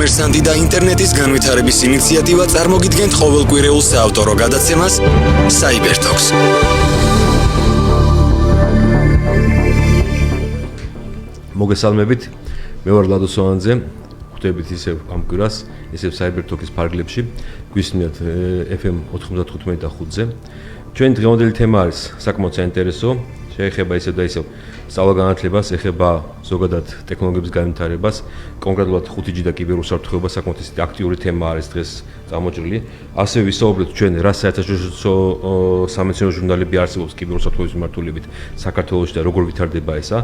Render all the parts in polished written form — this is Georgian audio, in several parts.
კომერსანტი და ინტერნეტის განვითარების ინიციატივა წარმოგიდგენთ ყოველკვირეულ საავტორო გადაცემას Cybertalks. მოგესალმებით, მე ვარ ლადო სოანძე, ხვდებით ისევ ამ კვირას, ისევ Cybertalks-ის ფარგლებში, გვისმენთ FM 95.5-ზე. ჩვენი დღევანდელი თემა არის საკმაოდ საინტერესო, შეეხება ისევ და ისევ სწავლა-განათლებას, ეხება ზოგადად ტექნოლოგიების განვითარებას, კონკრეტულად 5G და კიბერუსაფრთხოება საკმაოდ აქტიური თემა არის დღეს წამოჭრილი. ასევე ვისაუბრებთ ჩვენ რა საერთაშორისო სამეცნიერო ჟურნალები არსებობს კიბერუსაფრთხოების მიმართულებით საქართველოში და როგორ ვითარდება ესა.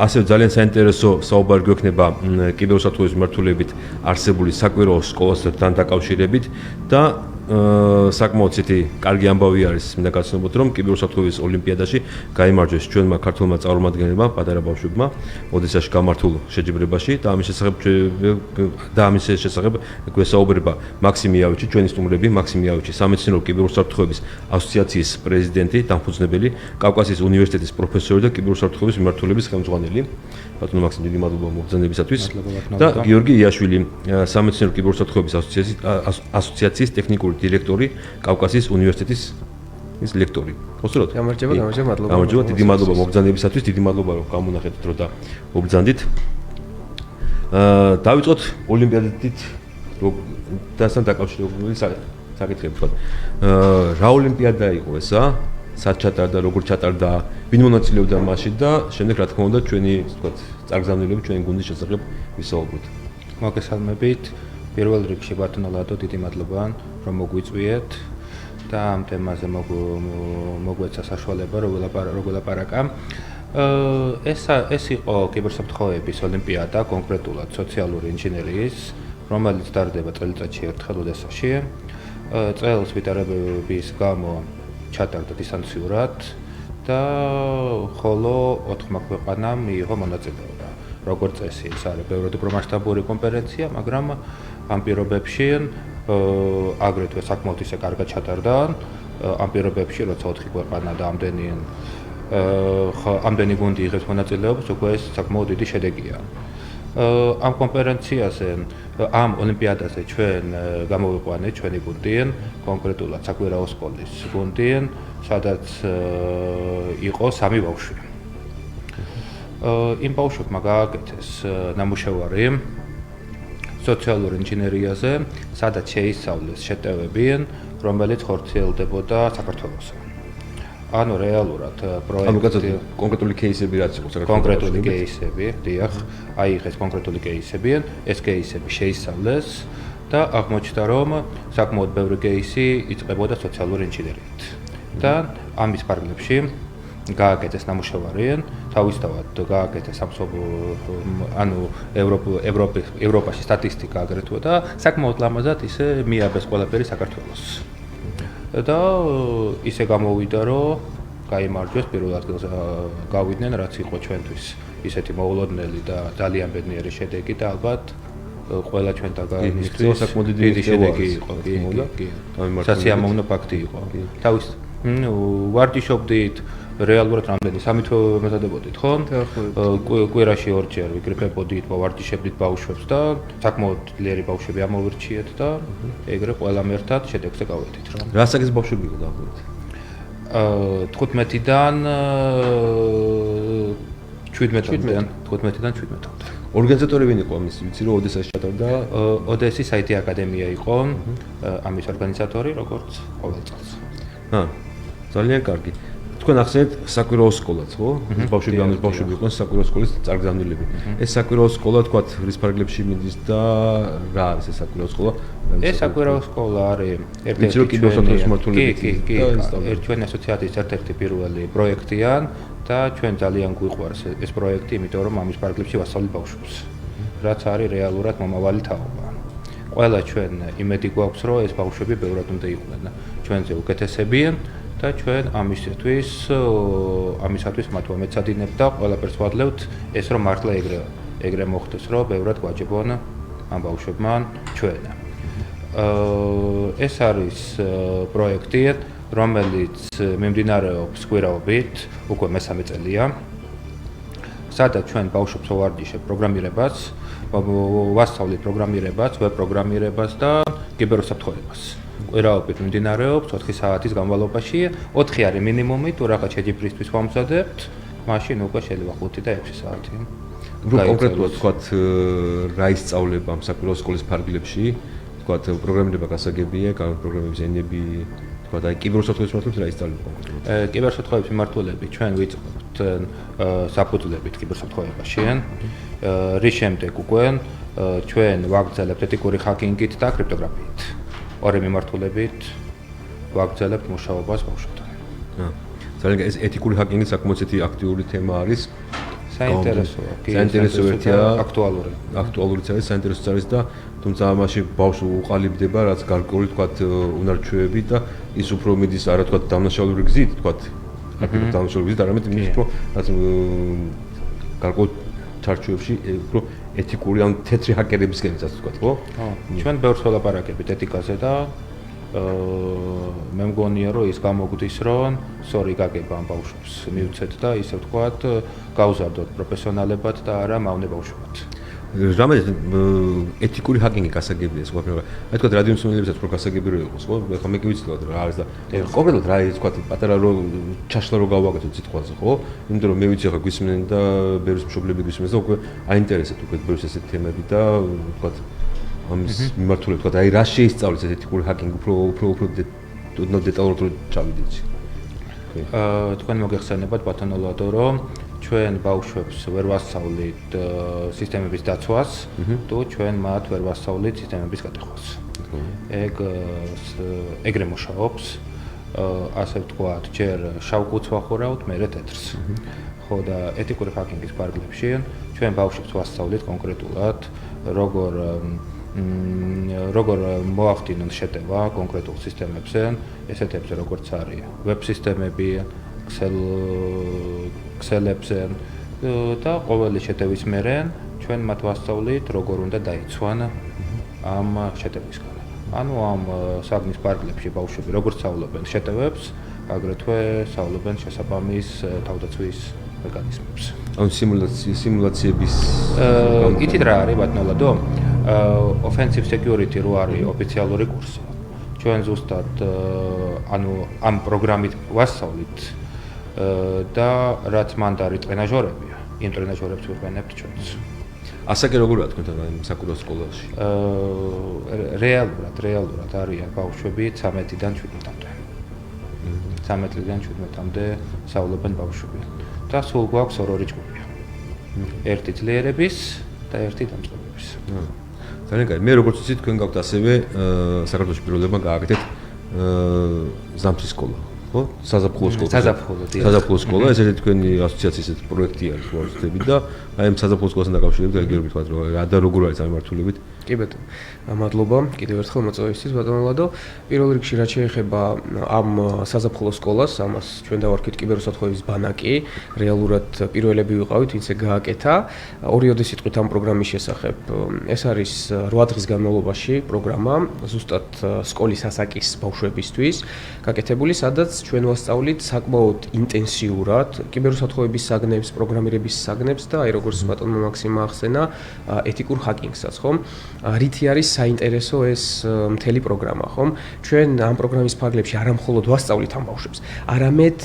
ასევე ძალიან საინტერესო საუბარი გვექნება კიბერუსაფრთხოების მიმართულებით არსებული საკვირაო სკოლასთან დაკავშირებით და საკმაოდ ცეთი კარგი ამბავი არის მინდა გაცნობოთ რომ კიბერუსაფრთხოების ოლიმპიადაში გაიმარჯვეს ჩვენმა ქართველმა წარმომადგენლებმა პატარა ბავშვებმა ოდესაში გამართულ შეჯიბრებაში და ამის შესახებ გვესაუბრება მაქსიმ იავიჩი ჩვენი სტუმრები მაქსიმ იავიჩი სამეცნიერო კიბერუსაფრთხოების ასოციაციის პრეზიდენტი დამფუძნებელი კავკასიის უნივერსიტეტის პროფესორი და კიბერუსაფრთხოების მიმართულების ხელმძღვანელი ბატონო მაქსიმ დიდი მადლობა მოგზაურობისათვის და გიორგი იაშვილი სამეცნიერო კიბერუსაფრთხოების ასოციაციის ტექნიკური დირექტორი კავკასიის უნივერსიტეტის ის ლექტორი. უსურვოთ. გამარჯობა, მადლობა. გამარჯობა, დიდი მადლობა მოგზაურობისათვის, დიდი მადლობა რომ გამონახეთ დრო და მოგზანდით. დავიწყოთ ოლიმპიადით დასთან დაკავშირებული საკითხები თქვა. რა ოლიმპიადა იყო ესა? სად ჩატარდა, როგორ ჩატარდა, ვინ მონაწილეობდა მასში და შემდეგ რა თქმა უნდა ჩვენი თქვა წარგზავნილები ჩვენი გუნდის შესახებ ვისაუბროთ. მოგესალმებით. პირველ რიგში ბატონო ლადო, დიდი მადლობა რომ მოგვიწვიეთ და ამ თემაზე მოგვეცა საშუალება რომ ვილაპარაკა. ეს იყო კიბერსაფრთხოების ოლიმპიადა, კონკრეტულად სოციალური ინჟინერიის, რომელიც ტარდება წელიწადში ერთხელ ოდესაში. წელს ვიტარებების გამო ჩატარდა დისტანციურად და ხოლო 4 ქვეყანამ მიიღო მონაწილეობა. როგორც წესი, ეს არის ბევრად უფრო მასშტაბური კონფერენცია, მაგრამ ამ პირობებში აგრეთვე საკმაოდ ისე კარგად ჩატარდა. ამ პირობებში, როცა 4 ქვეყანა და ამდენი გუნდი იღებს მონაწილეობას, უკვე ეს საკმაოდ დიდი შედეგია. ამ კონფერენციაზე, ამ ოლიმპიადაზე ჩვენ გამოვიყვანეთ ჩვენი გუნდი, კონკრეტულად საკვირაო სკოლის გუნდი, სადაც იყო 3 ბავშვი. იმ ბავშვებმა გააკეთეს ნამუშევარი სოციალურ ინჟინერიაზე, სადაც შეისწავლეს შეტევები, რომელიც ხორციელდებოდა საქართველოში. ანუ რეალურად პროექტი კონკრეტული кейსები რაც იყო საქართველოში. კონკრეტული кейსები, დიახ, აიღეს კონკრეტული кейსები, ეს кейსები შეისწავლეს და აღმოჩნდა, რომ საკმაოდ ბევრი кейსი იწყებოდა სოციალური ინჟინერიით. და ამის პარალელში გააკეთეს ნამუშევარი, თავისთავად გააკეთეს ევროპაში სტატისტიკა აგრეთვე და საკმაოდ ლამაზად ისე მიაბეს ყველაფერი საქართველოს. და ისე გამოვიდა, რომ გაიმარჯვეს პირველ ადგილზე გავიდნენ, რაც იყო ჩვენთვის ისეთი მოულოდნელი და ძალიან ბედნიერი შედეგი და ალბათ ყველა ჩვენთაგანისთვის საკმაოდ დიდი შედეგი იყო. სასიამოვნო ფაქტი იყო. თავის ვარჯიშობდით რეალურად რამდენი 3 თვე მეზადებოდით, ხო? კვირაში 2 ჯერ ვიკრიფებოდით, მოვარჯიშებდით ბავშვებს და საკმაოდ ძლიერი ბავშვები ამოვირჩიეთ და ეგრე ყველამ ერთად შედეგზე გავედით, რა. რა საკის ბავშვები იყო დაახლოებით? 15-დან 17-მდე. ორგანიზატორი ვინ იყო ამის? ვიცი რომ ოდესაში ჩატარდა? ოდესის IT აკადემია იყო ამის ორგანიზატორი, როგორც ყოველ წელს. ძალიან კარგი. თქვენ ახსენეთ საკვირაო სკოლაც, ხო? ბავშვები ამის ბავშვები იყვნენ საკვირაო სკოლის წარგზავნილები. ეს საკვირაო სკოლა თქვა რის ფარგლებში მიდის და რა არის ეს საკვირაო სკოლა? ეს საკვირაო სკოლა არის ერთ-ერთი ჩვენი ასოციაციის ერთ-ერთი პირველი პროექტია და ჩვენ ძალიან გვიყვარს ეს პროექტი, იმიტომ რომ ამის ფარგლებში ვასწავლით ბავშვებს. რაც არის რეალურად მომავალი თაობა. ყველა ჩვენ იმედი გვაქვს, რომ ეს ბავშვები ბევრად უნდა იყვნენ ჩვენზე უკეთესები და ჩვენ ამისათვის მათ ვამეცადინებთ და ყველაფერს ვადლებთ ეს რომ მართლა ეგრე მოხდეს, რომ ბევრად გვაჯებონ ამ ბავშვებმა ჩვენ. ეს არის პროექტი, რომელიც მიმდინარეობს კვირაობით, უკვე მესამე წელია. სადაც ჩვენ ბავშვებს ვარჯიშებთ პროგრამირებას, ვასწავლით პროგრამირებას, ვებ პროგრამირებას და კიბერუსაფრთხოებას. კვირაობით მიმდინარეობს 4 საათის განმავლობაში, 4 არის მინიმუმი, თუ რაღაც შეჯიბრისთვის ვამზადებთ, მაშინ უკვე შეიძლება 5 და 6 საათი. კონკრეტულად თქვათ რა ისწავლება ამ საკვირაო სკოლის ფარგლებში, თქვათ პროგრამირება გასაგებია, პროგრამების ენები, თქვათ აი კიბერუსაფრთხოების მიმართულებით რა ისწავლება კონკრეტულად? კიბერუსაფრთხოების მიმართულებით ჩვენ ვიწყებთ საფუძვლებით კიბერუსაფრთხოებაში. რის შემდეგ უკვე ჩვენ ვაგრძელებთ ეთიკური ჰაკინგით და კრიპტოგრაფიით. ორი მიმართულებით ვაგრძელებთ მუშაობას ბავშვებთან. ძალიან ეს ეთიკური ჰაკინგი საკმაოდ აქტიური თემა არის. საინტერესო ერთია, აქტუალურიც არის, საინტერესოც არის და თუმცა ამაში ბავშვი უყალიბდება, რაც გარკვეული თქვათ უნარჩვევები და ის უფრო მიდის არა თქვათ დამნაშავებული გზით, თქვათ დამნაშავებული გზით, არამედ იმის უფრო რაც გარკვეულ ჩარჩოებში უფრო ეთიკური ან თეთრი ჰაკერებისკენ იცით თქვათ, ხო? ჩვენ ბევრს ველაპარაკებით ეთიკაზე და მე მგონია რომ ის გამოგვდის რომ სორი გაგება ამ ბავშვებს მივცეთ და ისე ვთქვათ გავზარდოთ პროფესიონალებად და არა მავნე ბავშვებად. რამე ეთიკური ჰაკინგი გასაგებია სხვა ფერმა. აი თქვათ რადიო მსმენელებსაც უფრო გასაგები რო იყოს, ხო? ხა მე კი ვიცი რა არის და კონკრეტულად რა ის თქვათ პატარა რო ჩაშლა რო გავაკეთოთ სიტყვაზე, ხო? იმიტომ რომ მე ვიცი ხა გვისმენენ და ბევრს მშობლები გვისმენს და უკვე აინტერესებთ უკვე ბევრს ესეთი თემები და თქვათ ამის მიმართულებით თქვათ აი რა შეისწავლეთ ეს ეთიკური ჰაკინგი უფრო დეტალურად რო ჩავიდეთ. თქვენ მოგეხსენებათ ბატონო ლადო რომ ჩვენ ბავშვებს ვერ ვასწავლით სისტემების დაცვას, თუ ჩვენ მათ ვერ ვასწავლით სისტემების გატეხვას. ეგრე მუშაობს, ასე ვთქვათ, ჯერ შავ კუდს ვახურავთ, მერე თეთრს. ხო და ეთიკური ჰაკინგის ფარგლებში ჩვენ ბავშვებს ვასწავლით კონკრეტულად როგორ მოახდინონ შეტევა კონკრეტულ სისტემებზე, ესეთებზე როგორც არის ვებ სისტემები, ქსელებზე და ყოველი შეტევის მერე ჩვენ მათ ვასწავლით როგორ უნდა დაიცვან ამ შეტევისგან. ანუ ამ საგნის ფარგლებში ბავშვები როგორ სწავლობენ შეტევებს, აგრეთვე სწავლობენ შესაბამის თავდაცვის მექანიზმებს. ანუ სიმულაციების ითით რა არის ბატონო ლადო? Offensive security რო არის ოფიციალური კურსი. ჩვენ ზუსტად ანუ ამ პროგრამით ვასწავლით და რაც მანდ არის ტრენაჟორები, იმ ტრენაჟორებს ვიყენებთ ჩვენც. ასაკი როგორია თქვენთან ამ საკვირაო სკოლაში? რეალურად არიან ბავშვები 13-დან 17-მდე. 13-დან 17-მდე სწავლობენ ბავშვები. და სულ გვაქვს ორი ჯგუფი. ერთი ძლიერების და ერთი დამწყებების. ძალიან კარგი. მე როგორც ვიცი, თქვენ გაქვთ ასევე საქართველოს პირველებმა გააკეთეთ ზამთრის სკოლა, ხო? საზაფხულო სკოლა. საზაფხულო სკოლა, ეს ერთი თქვენი ასოციაციის ეს პროექტი არის, ხო, ვთქვი და აი ამ საზაფხულო სკოლასთან დაკავშირებით რეგიონებით ვთქვათ, რომ რა და როგორ არის ამ მიმართულებით? კი ბატონო. მადლობა კიდევ ერთხელ მოწვევისთვის ბატონო ლადო. პირველ რიგში რაც შეეხება ამ საზაფხულო სკოლას, ამას ჩვენ დავარქვით კიბერუსაფრთხოების ბანაკი. რეალურად პირველები ვიყავით, ვინც გააკეთა. ორიოდე სიტყვით ამ პროგრამის შესახებ. ეს არის 8 დღის განმავლობაში პროგრამა, ზუსტად სკოლის ასაკის ბავშვებისთვის გაკეთებული, სადაც ჩვენ ვასწავლით საკმაოდ ინტენსიურად კიბერუსაფრთხოების საგნებს, პროგრამირების საგნებს და აი როგორც ბატონო მაქსიმა ახსენა, ეთიკურ ჰაკინგსაც, ხო? რითი არის საინტერესო ეს მთელი პროგრამა, ხო? ჩვენ ამ პროგრამის ფარგლებში არა მხოლოდ ვასწავლით ამ ბავშვებს, არამედ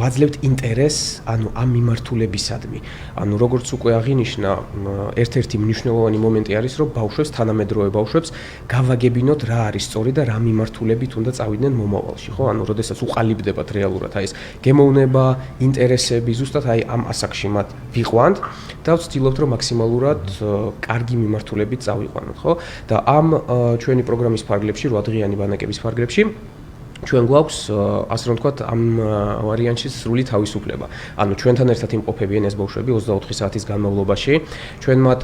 ვაძლევთ ინტერესს, ანუ ამ მიმართულებისადმი. ანუ როგორც უკვე აღინიშნა, ერთ-ერთი მნიშვნელოვანი მომენტი არის, რომ ბავშვებს, თანამედროვე ბავშვებს გავაგებინოთ რა არის სწორი და რა მიმართულებით უნდა წავიდნენ მომავალში, ხო? ანუ როდესაც უყალიბდებათ რეალურად აი ეს გემოვნება, ინტერესები, ზუსტად აი ამ ასაკში მათ ვიყვანთ და ვცდილობთ რომ მაქსიმალურად კარგი მიმართულებით წავიყვანოთ, ხო? და ამ ჩვენი პროგრამის ფარგლებში, 8 დღიანი ბანაკების ფარგლებში ჩვენ გვაქვს ასე რომ ვთქვათ ამ ვარიანტში სრული თავისუფლება. ანუ ჩვენთან ერთად იმყოფებიან ეს ბავშვები 24 საათის განმავლობაში. ჩვენ მათ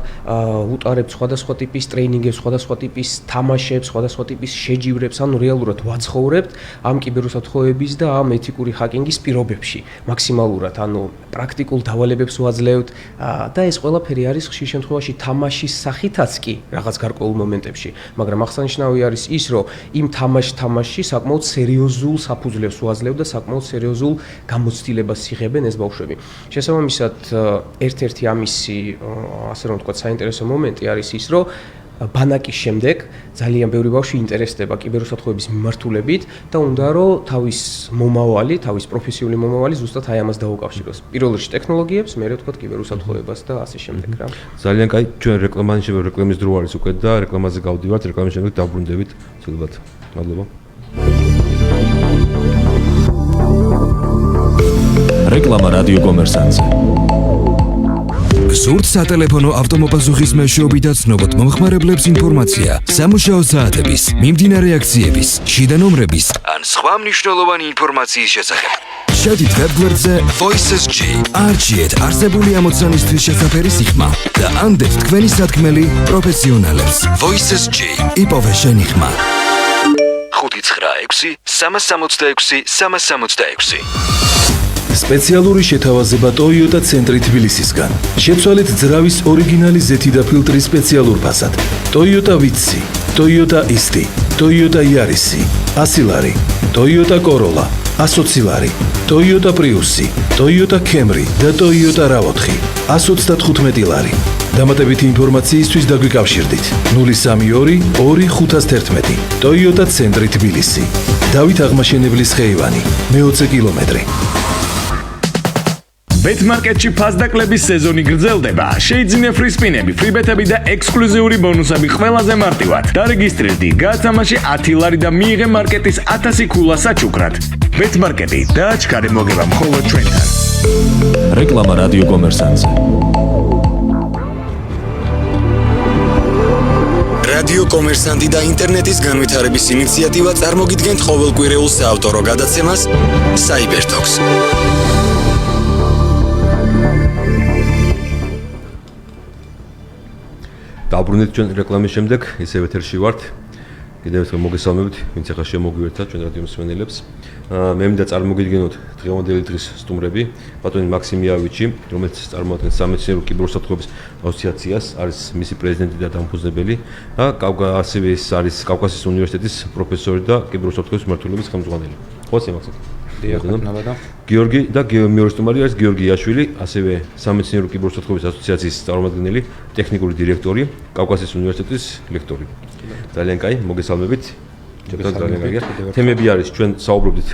უტარებთ სხვადასხვა ტიპის ტრეინინგებს, სხვადასხვა ტიპის თამაშებს, სხვადასხვა ტიპის შეჯიბრებს, ანუ რეალურად ვაცხოვრებთ ამ კიბერუსაფრთხოების და ამ ეთიკური ჰაკინგის პირობებში მაქსიმალურად, ანუ პრაქტიკულ დავალებებს ვაძლევთ და ეს ყველაფერი არის ხშირ შემთხვევაში თამაშის სახითაც კი რაღაც გარკვეულ მომენტებში, მაგრამ აღსანიშნავი არის ის, რომ იმ თამაშში საკმაოდ სერიოზულ საფუძვლებს უაძლევ და საკმაოდ სერიოზულ გამოცდილებას იღებენ ეს ბავშვები. შესაბამისად, ერთ-ერთი ამისი, ასე რომ ვთქვათ, საინტერესო მომენტი არის ის, რომ ბანაკის შემდეგ ძალიან ბევრი ბავშვი ინტერესდება კიბერუსაფრთხოების მიმართულებით და უნდა რომ თავის მომავალი, თავის პროფესიული მომავალი ზუსტად აი ამას დაუკავშიროს. პირველ რიგში ტექნოლოგიებს, მერე ვთქვათ კიბერუსაფრთხოებას და ასე შემდეგ რა. ძალიან კაი, ჩვენ რეკლამის დრო არის უკვე და რეკლამაზე გავდივართ, რეკლამის შემდეგ დაბრუნდებით ცდილობთ. მადლობა. რეკლამა რადიო კომერსანტზე. გსურთ სატელეფონო ავტომობილსუხის მეშვეობით და ცნობოთ მომხმარებლებს ინფორმაცია სამუშაო საათების, მიმდინარე აქციების, შიდა ნომრების ან სხვა მნიშვნელოვანი ინფორმაციის შესახებ. შედით ვებგვერდზე Voices-G. არჩიეთ არსებული ამოცანისთვის შესაფერი სიხმა და ანდეთ თქვენი სათქმელი პროფესიონალებს. Voices-G. იპოვე შენი ხმა. 596 366 366 სპეციალური შეთავაზება Toyota ცენტრი თბილისისგან. შეცვალეთ ძრავის ორიგინალი ზეთი და ფილტრის სპეციალურ ფასად. Toyota Vitsi, Toyota Isti, Toyota Yaris, Asilari, Toyota Corolla, 120 ლარი, Toyota Prius, Toyota Camry და Toyota RAV4, 135 ლარი. დამატებითი ინფორმაციისთვის დაგვიკავშირდით 032 2511 Toyota ცენტრი თბილისი. დავით აღმაშენებლის ხეივანი, მე-20 კილომეტრი. ბეტმარკეტში ფასდაკლების სეზონი გრძელდება. შეიძინე ფრი სპინები, ფრიბეტები და ექსკლუზიური ბონუსები ყველაზე მარტივად. დარეგისტრირდი, გაათამაშე 10 ლარი და მიიღე მარკეტის 1000 ქულა საჩუქრად. ბეტმარკეტი დააჩქარე მოგება მხოლოდ ჩვენთან. რეკლამა რადიო კომერსანტზე. რადიო კომერსანტი და ინტერნეტის განვითარების ინიციატივა წარმოგიდგენთ ყოველკვირეულ საავტორო გადაცემას Cybertalks. დაბრუნდით ჩვენ რეკლამის შემდეგ, ისევ ეთერში ვართ. კიდევ ერთხელ მოგესალმებით, ვინც ახლა შემოგვიერთდა ჩვენ რადიო მსმენელებს. მე მინდა წარმოგიდგენოთ დღევანდელი დღის სტუმრები, ბატონი მაქსიმ იავიჩი, რომელიც წარმოადგენს სამეცნიერო კიბერუსაფრთხოების ასოციაციას, არის მისი პრეზიდენტი და დამფუძნებელი და ასევე ის არის კავკასიის უნივერსიტეტის პროფესორი და კიბერუსაფრთხოების მმართველობის ხელმძღვანელი. ხოც მაქსიმ. გიორგი და მეორე სტუმარი არის გიორგი იაშვილი, ასევე სამეცნიერო კიბერუსაფრთხოების ასოციაციის წარმომადგენელი, ტექნიკური დირექტორი, კავკასიის უნივერსიტეტის ლექტორი. ძალიან კაი, მოგესალმებით. ძალიან კაი. თემები არის ჩვენ საუბრობდით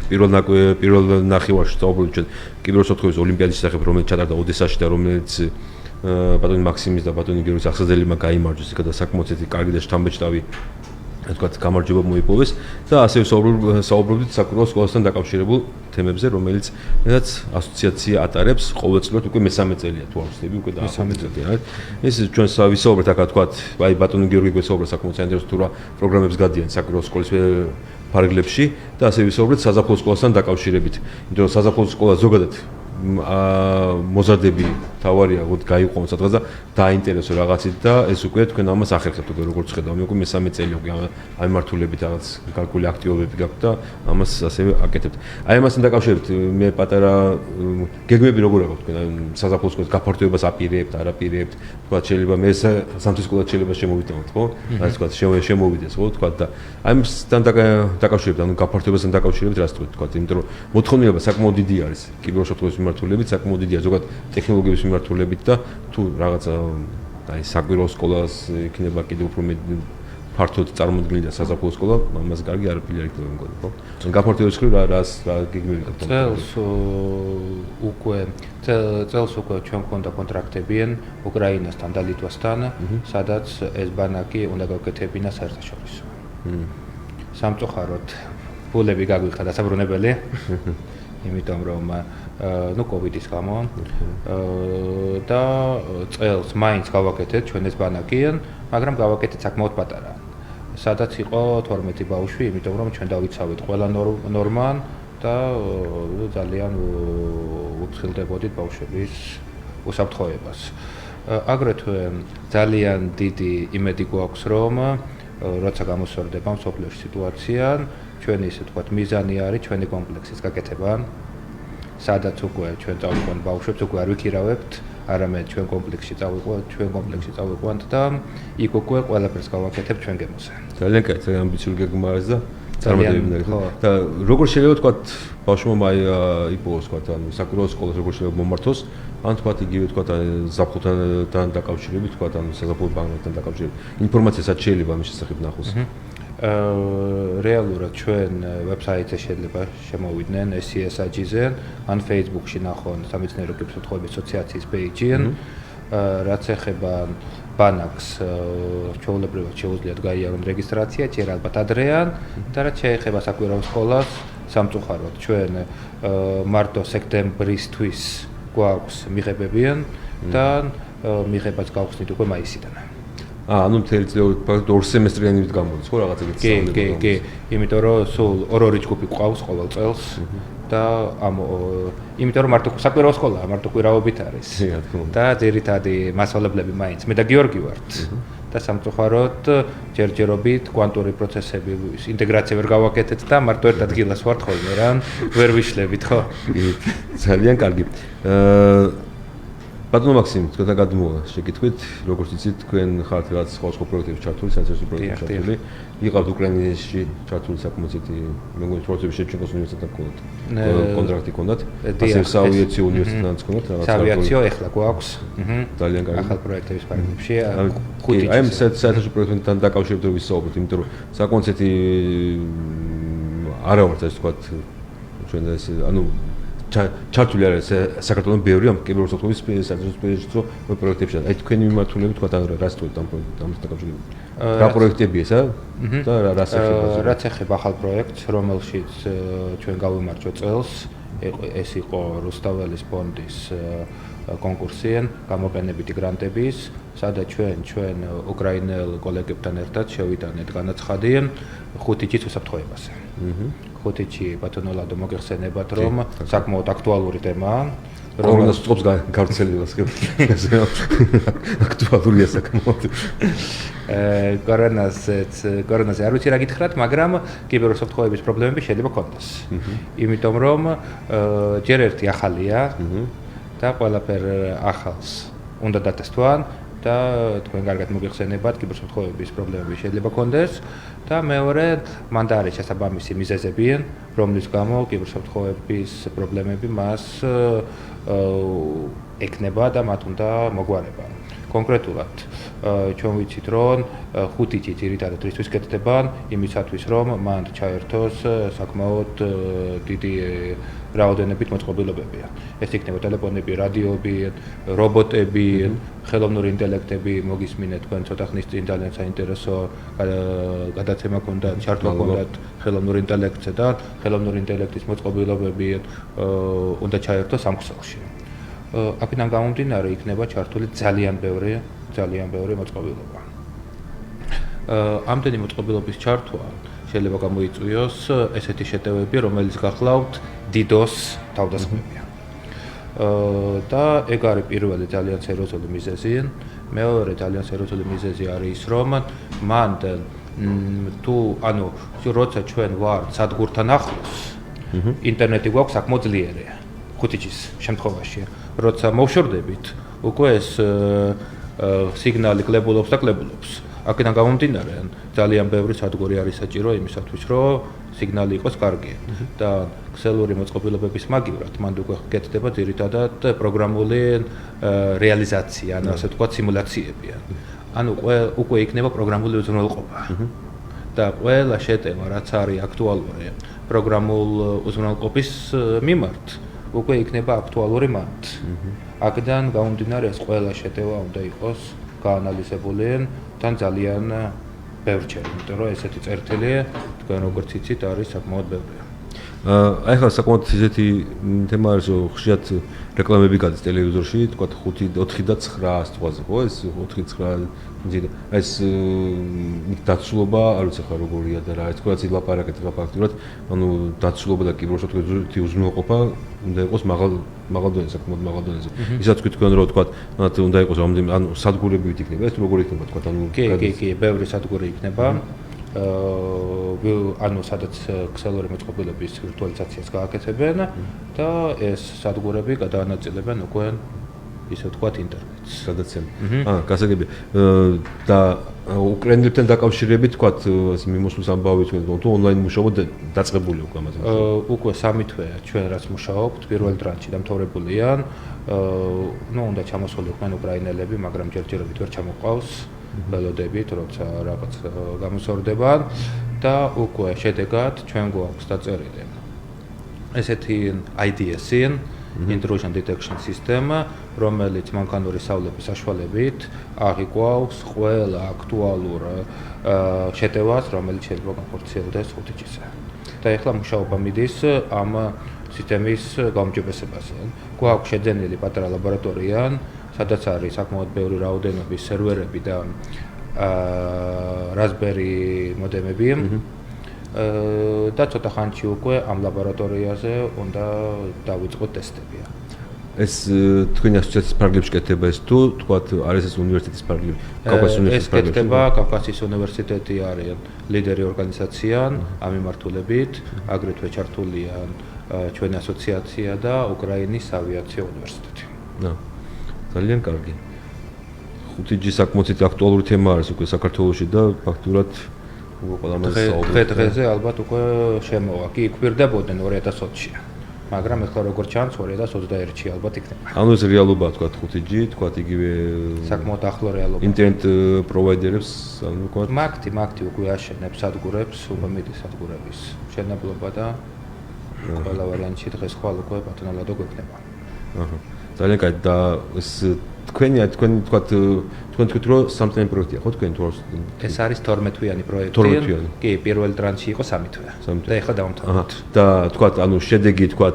პირველ ნახევარში საუბრობდით ჩვენ კიბერუსაფრთხოების ოლიმპიადის შესახებ, რომელიც ჩატარდა ოდესაში და რომელიც ბატონი მაქსიმის და ბატონი გიორგის აღსაძლებელმა გაიმარჯვეს და საკმაოდ კარგი და შთამბეჭდავი თქვათ გამარჯვება მოიპოვეს და ასევე საუბრობდით საკვირაო სკოლასთან დაკავშირებულ თემებზე, რომელიც რაც ასოციაცია ატარებს ყოველწლიურად უკვე მე-3 წელია თუ არ ვცდები უკვე და მე-3 წელია. ეს ჩვენ ვისაუბრეთ აქ თქვათ, აი ბატონი გიორგი გვესაუბრა საკმაოდ საინტერესო თუ რა პროგრამებს გადიან საკვირაო სკოლის ფარგლებში და ასევე ვისაუბრეთ საზაფხულო სკოლასთან დაკავშირებით. იმიტომ რომ საზაფხულო სკოლა ზოგადად მოზარდები თავარია, გაიყვანოს სადღაც და დაინტერესო რაღაცით და ეს უკვე თქვენ ამას ახერხებთ უკვე როგორც ხედავ, მე უკვე მე-3 წელი უკვე აი მართულებით რაღაც გარკვეული აქტივობები გაქვთ და ამას ასევე აკეთებთ. აი ამასთან დაკავშირებით მე პატარა გეგმები როგორ აქვს თქვენ საზაფხულო სკოლის გაფართოებას აპირებთ, არ აპირებთ, თქვა შეიძლება მე სამთის სკოლა შეიძლება შემოვიდეთ, ხო? აი თქვა შემოვიდეს, ხო? თქვა და აი ამასთან დაკავშირებით, ანუ გაფართოებასთან დაკავშირებით რას თქვით, თქვა, იმიტომ რომ მოთხოვნილება საკმაოდ დიდი არის კიბერუსაფრთხოების მიმართულებით, საკმაოდ დიდია ზოგადად ტექნოლოგიების მიმართულებით და თუ რაღაცა აი საკვირაო სკოლას იქნება კიდევ უფრო ფართოდ წარმოდგენილი და საზაფხულო სკოლა, ამას კარგი არაფერი არ იქნება მგონი, ხო? ან გაფართოების ხრივ რა გეგმები გაქვთ? წელს უკვე ჩვენ გვქონდა კონტრაქტებიან უკრაინასთან და ლიტვასთან, სადაც ეს ბანაკი უნდა გავკეთებინა საერთაშორისო. სამწუხაროდ ფულები გაგვიხდა დასაბრუნებელი. იმიტომ რომ კოვიდის გამო და წელს მაინც გავაკეთეთ ჩვენ ეს ბანაკიან, მაგრამ გავაკეთეთ საკმაოდ პატარა. სადაც იყო 12 ბავშვი, იმიტომ რომ ჩვენ დავიცავით ყველა ნორმან და ძალიან უცხილდებოდით ბავშვების უსაფრთხოებას. აგრეთვე ძალიან დიდი იმედი გვაქვს, რომ როცა გამოსწორდება მსოფლიოში სიტუაცია, ჩვენი ისე თქვათ მიზანი არის ჩვენი კომპლექსის გაკეთება, სადაც უკვე ჩვენ წავიყვანთ ბავშვებს, უკვე არ ვიქირავებთ, არამედ ჩვენ კომპლექსში წავიყვანთ და იქ უკვე ყველაფერს გავაკეთებთ ჩვენ გემოზე. ძალიან კაი, ძალიან ამბიციური გეგმა არის და წარმატებები და როგორ შეიძლება თქვა ბავშვმა იპოვოს თქვა ანუ საკვირაო სკოლას როგორ შეიძლება მომართოს ან თქვა იგივე თქვა ზაფხულთან დაკავშირებით თქვა ანუ საზაფხულო ბანკთან დაკავშირებით ინფორმაციასაც შეიძლება ამის შესახებ ნახოს რეალურად ჩვენ ვებსაიტზე შეიძლება შემოვიდნენ SES-ზე ან Facebook-ში ნახონ სამეცნიერო კიბერუსაფრთხოების ასოციაციის პეიჯიდან რაც ეხება ბანაკს ჩვეულებრივად შეუძლიათ გაიარონ რეგისტრაცია, ჯერ ალბათ ადრეან და რაც შეეხება საკვირაო სკოლას, სამწუხაროდ ჩვენ მარტო სექტემბრისთვის გვაქვს მიღებებიან და მიღებაც გავხსნით უკვე მაისიდან. ანუ მთელი წელი ორ სემესტრიანივით გამოდის ხო რაღაცა გეცნობები. კი, იმიტომ რომ სულ ორი ჯგუფი გვყავს ყოველ წელს და იმიტომ რომ მარტო საკვირაო სკოლა მარტო კვირაობით არის. და ძირითადი მასწავლებლები მაინც მე და გიორგი ვართ. და სამწუხაროდ ჯერჯერობით კვანტური პროცესების ინტეგრაცია ვერ გავაკეთეთ და მარტო ერთ ადგილას ვართ ხოლმე რა, ვერ ვიშლებით ხო? ძალიან კარგი. ბატონო მაქსიმ, თქვენთან გადმოვა შეკითხვით, როგორც იცით, თქვენ ხართ რაღაც სხვა პროექტებში ჩართული, საინტერესო პროექტებში ჩართული. იყავთ უკრაინაში ჩართული საკმაოდ მეგონი პროცესებში შეჩეკოს უნივერსიტეტთან გქონდათ. კონტრაქტი გქონდათ. ასე საავიაციო უნივერსიტეტთან გქონდათ რაღაც. საავიაციო ეხლა გვაქვს. ძალიან კარგი. ახალ პროექტების პარალელში ხუთი. აი ამ საინტერესო პროექტთან დაკავშირებით რომ ვისაუბროთ, იმიტომ რომ საკმაოდ არა ვართ ასე თქვა ჩვენ ეს ანუ ჩართული არის საქართველოს ბევრი ამ კიბერუსაფრთხოების საინტერესო პროექტებში. აი თქვენი მიმართულებით თქვა რას თქვით ამ დაკავშირებით? რა პროექტებია ესა? და რას ეხება? რაც ეხება ახალ პროექტს, რომელშიც ჩვენ გავიმარჯვეთ წელს, ეს იყო რუსთაველის ფონდის კონკურსი, გამოყენებითი გრანტების, სადაც ჩვენ უკრაინელ კოლეგებთან ერთად შევიტანეთ განაცხადი 5G უსაფრთხოებაზე. 5G ბატონო ლადო მოგეხსენებათ რომ საკმაოდ აქტუალური თემაა. რომელსაც წობს გავრცელებას აქტუალურია საკმაოდ. კორონაზე არ ვიცი რა გითხრათ, მაგრამ კიბერუსაფრთხოების პრობლემები შეიძლება ქონდეს. იმიტომ რომ ჯერ ერთი ახალია და ყველაფერ ახალს უნდა დათესტვან და თქვენ კარგად მოგეხსენებათ კიბერუსაფრთხოების პრობლემები შეიძლება ქონდეს და მეორე მან და არის შესაბამისი მიზეზები, რომლის გამო კიბერუსაფრთხოების პრობლემები მას ეკნება და მათ უნდა მოგვარება. კონკრეტულად ჩვენ ვიცით რომ 5G ძირითადად რისთვის კეთდება იმისათვის რომ მან ჩაერთოს საკმაოდ დიდი რაოდენობით მოწყობილობები. ეს იქნება ტელეფონები, რადიოები, რობოტები, ხელოვნური ინტელექტები, მოგისმინეთ თქვენ ცოტა ხნის წინ ძალიან საინტერესო გადაცემა ქონდათ, ჩართვა ქონდათ ხელოვნურ ინტელექტზე და ხელოვნური ინტელექტის მოწყობილობები უნდა ჩაერთოს ამ ქსელში. აქედან გამომდინარე იქნება ჩართული ძალიან ბევრი მოწყობილობა. ამდენი მოწყობილობის ჩართვა შეიძლება გამოიწვიოს ესეთი შეტევები, რომელიც გახლავთ DDoS თავდასხმებია. და ეგ არის პირველი ძალიან სერიოზული მიზეზი. მეორე ძალიან სერიოზული მიზეზი არის ის, რომ მან თუ ანუ როცა ჩვენ ვართ სადგურთან ახლოს, ინტერნეტი გვაქვს საკმაოდ ძლიერი 5G-ის შემთხვევაში. როცა მოვშორდებით, უკვე ეს სიგნალი კლებულობს და კლებულობს. აქედან გამომდინარე, ძალიან ბევრი სადგური არის საჭირო იმისათვის, რომ სიგნალი იყოს კარგი. და ქსელური მოწყობილობების მაგივრად მანდ უკვე გეთდება ძირითადად პროგრამული რეალიზაცია, ანუ ასე ვთქვათ, სიმულაციები. ანუ უკვე იქნება პროგრამული უზრუნველყოფა. და ყველა შეტევა, რაც არის აქტუალური პროგრამულ უზრუნველყოფის მიმართ, უკვე იქნება აქტუალური მანდ. აქედან გამომდინარე, ეს ყველა შეტევა უნდა იყოს გაანალიზებული და ძალიან ბევრჯერ, იმიტომ რომ ესეთი წერტილი თქვენ როგორც იცით არის საკმაოდ ბევრი. აი ხა საკმაოდ ისეთი თემა არის, რომ ხშირად რეკლამები გადის ტელევიზორში, თქვა 4 და 9 თვაზე, ხო? ეს 4-9 ეს დაცულობა, არ ვიცი ხა როგორია და რა, ეს ყველაც ილაპარაკეთ ფაქტურად, ანუ დაცულობა და კიბერუსაფრთხოების უზრუნველყოფა უნდა იყოს მაღალ დონეზე, საკმაოდ მაღალ დონეზე. ისაც თქვენ რომ თქვა, უნდა იყოს რამოდენიმე, ანუ სადგურებით იქნება, ეს როგორ იქნება თქვა, ანუ კი, ბევრი სადგური იქნება. ანუ სადაც ქსელური მოწყობილობის ვირტუალიზაციას გააკეთებენ და ეს სადგურები გადაანაწილებენ უკვე ისე ვთქვათ, ინტერნეტს. გადაცემა. გასაგებია. და უკრაინელებთან დაკავშირებით თქვათ მიმოსვლის ამბავი თქვენ თუ ონლაინ მუშაობა დაწყებული უკვე ამაზე. უკვე 3 თვეა ჩვენ რაც მუშაობთ, პირველ დრანჩი დამთავრებულიან. უნდა ჩამოსულიყვნენ უკრაინელები, მაგრამ ჯერჯერობით ვერ ჩამოყავს. ველოდებით, როცა რაღაც გამოსორდება და უკვე შედეგად ჩვენ გვაქვს დაწერილი ესეთი IDS-ი, Intrusion Detection System, რომელიც მანქანური სავლების საშუალებით აღიქვავს ყველა აქტუალურ შეტევას, რომელიც შეიძლება განხორციელდეს 5G-ზე. და ეხლა მუშაობა მიდის ამ სისტემის გაუმჯობესებაზე. გვაქვს შეძენილი პატარა ლაბორატორია, სადაც არის საკმაოდ ბევრი რაოდენობის სერვერები და Raspberry მოდემები. და ცოტა ხანში უკვე ამ ლაბორატორიაზე უნდა დავიწყოთ ტესტები. ეს თქვენი ასოციაციის ფარგლებში კეთდება ეს თუ თქვათ არის ეს უნივერსიტეტის ფარგლები? კავკასიის უნივერსიტეტის ფარგლებში. ეს კეთდება კავკასიის უნივერსიტეტი არის ლიდერი ორგანიზაცია ამ მიმართულებით, აგრეთვე ჩართულია ჩვენი ასოციაცია და უკრაინის ავიაციო უნივერსიტეტი. ძალიან კარგი. 5G საკმაოდ აქტუალური თემა არის უკვე საქართველოში და ფაქტურად უკვე ყველამაზე საუბრობთ. დღეზე ალბათ უკვე შემოვა. კი, გვირდებოდნენ 2020-ში. მაგრამ ეხლა როგორც ჩანს 2021-ში ალბათ იქნება. ანუ ეს რეალობაა თქვა 5G, თქვა იგივე საკმაოდ ახლო რეალობა. ინტერნეტ პროვაიდერებს, ანუ თქვა მაგთი უკვე აშენებს სადგურებს, უკვე მიდის სადგურების შენებლობა და ყველა ვარიანტში დღეს ხვალ უკვე ბატონალადო გვექნება. ძალიან კარგი და ეს თქვენი თქვა თქვენ თქვით რომ სამწლიანი პროექტია ხო თქვენ თუ ეს არის 12 თვიანი პროექტი. 12 თვიანი. კი, პირველ დრანჩი იყო 3 თვე. და ეხლა დავამთავრებთ. და თქვა ანუ შედეგი თქვა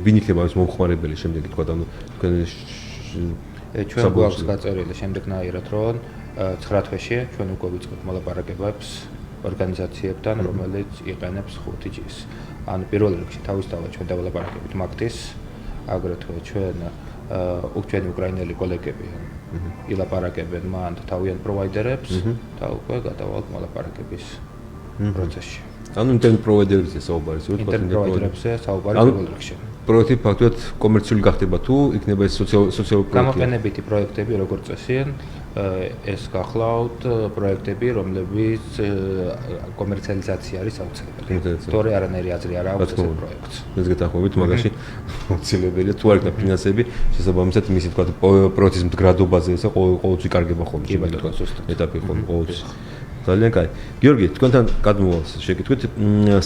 ვინ იქნება ეს მომხმარებელი შემდეგი თქვა ანუ თქვენ ჩვენ გვაქვს გაწერილი შემდეგნაირად რომ 9 თვეში ჩვენ უკვე ვიწყებთ მოლაპარაკებებს ორგანიზაციებთან, რომელიც იყენებს 5G-ს. ანუ პირველ რიგში თავისთავად ჩვენ დავალაპარაკებით მაგთის, აგრეთვე ჩვენი უკრაინელი კოლეგები ილაპარაკებენ მან თავიანთ პროვაიდერებს და უკვე გადავალთ მოლაპარაკების პროცესში. ანუ ინტერნეტ პროვაიდერებზე საუბარი ვთქვათ ინტერნეტ პროვაიდერებზე საუბარი პირველ რიგში. პროექტი ფაქტობრივად კომერციული გახდება თუ იქნება ეს სოციალური პროექტი. გამოყენებითი პროექტები როგორც წესი ეს გახლავთ პროექტები, რომლებიც კომერციალიზაცია არის აუცილებელი. თორე არანაირი აზრი არ აქვს ეს პროექტს. ეს გეთანხმებით, მაგაში აუცილებელია თუ არ იქნება ფინანსები, შესაბამისად მისი თქვა პროცესის მდგრადობაზე ესა ყოველთვის კარგება ხოლმე. ეტაპი ხოლმე ყოველთვის. ძალიან კარგი. გიორგი, თქვენთან გადმოვალს შეკითხვით,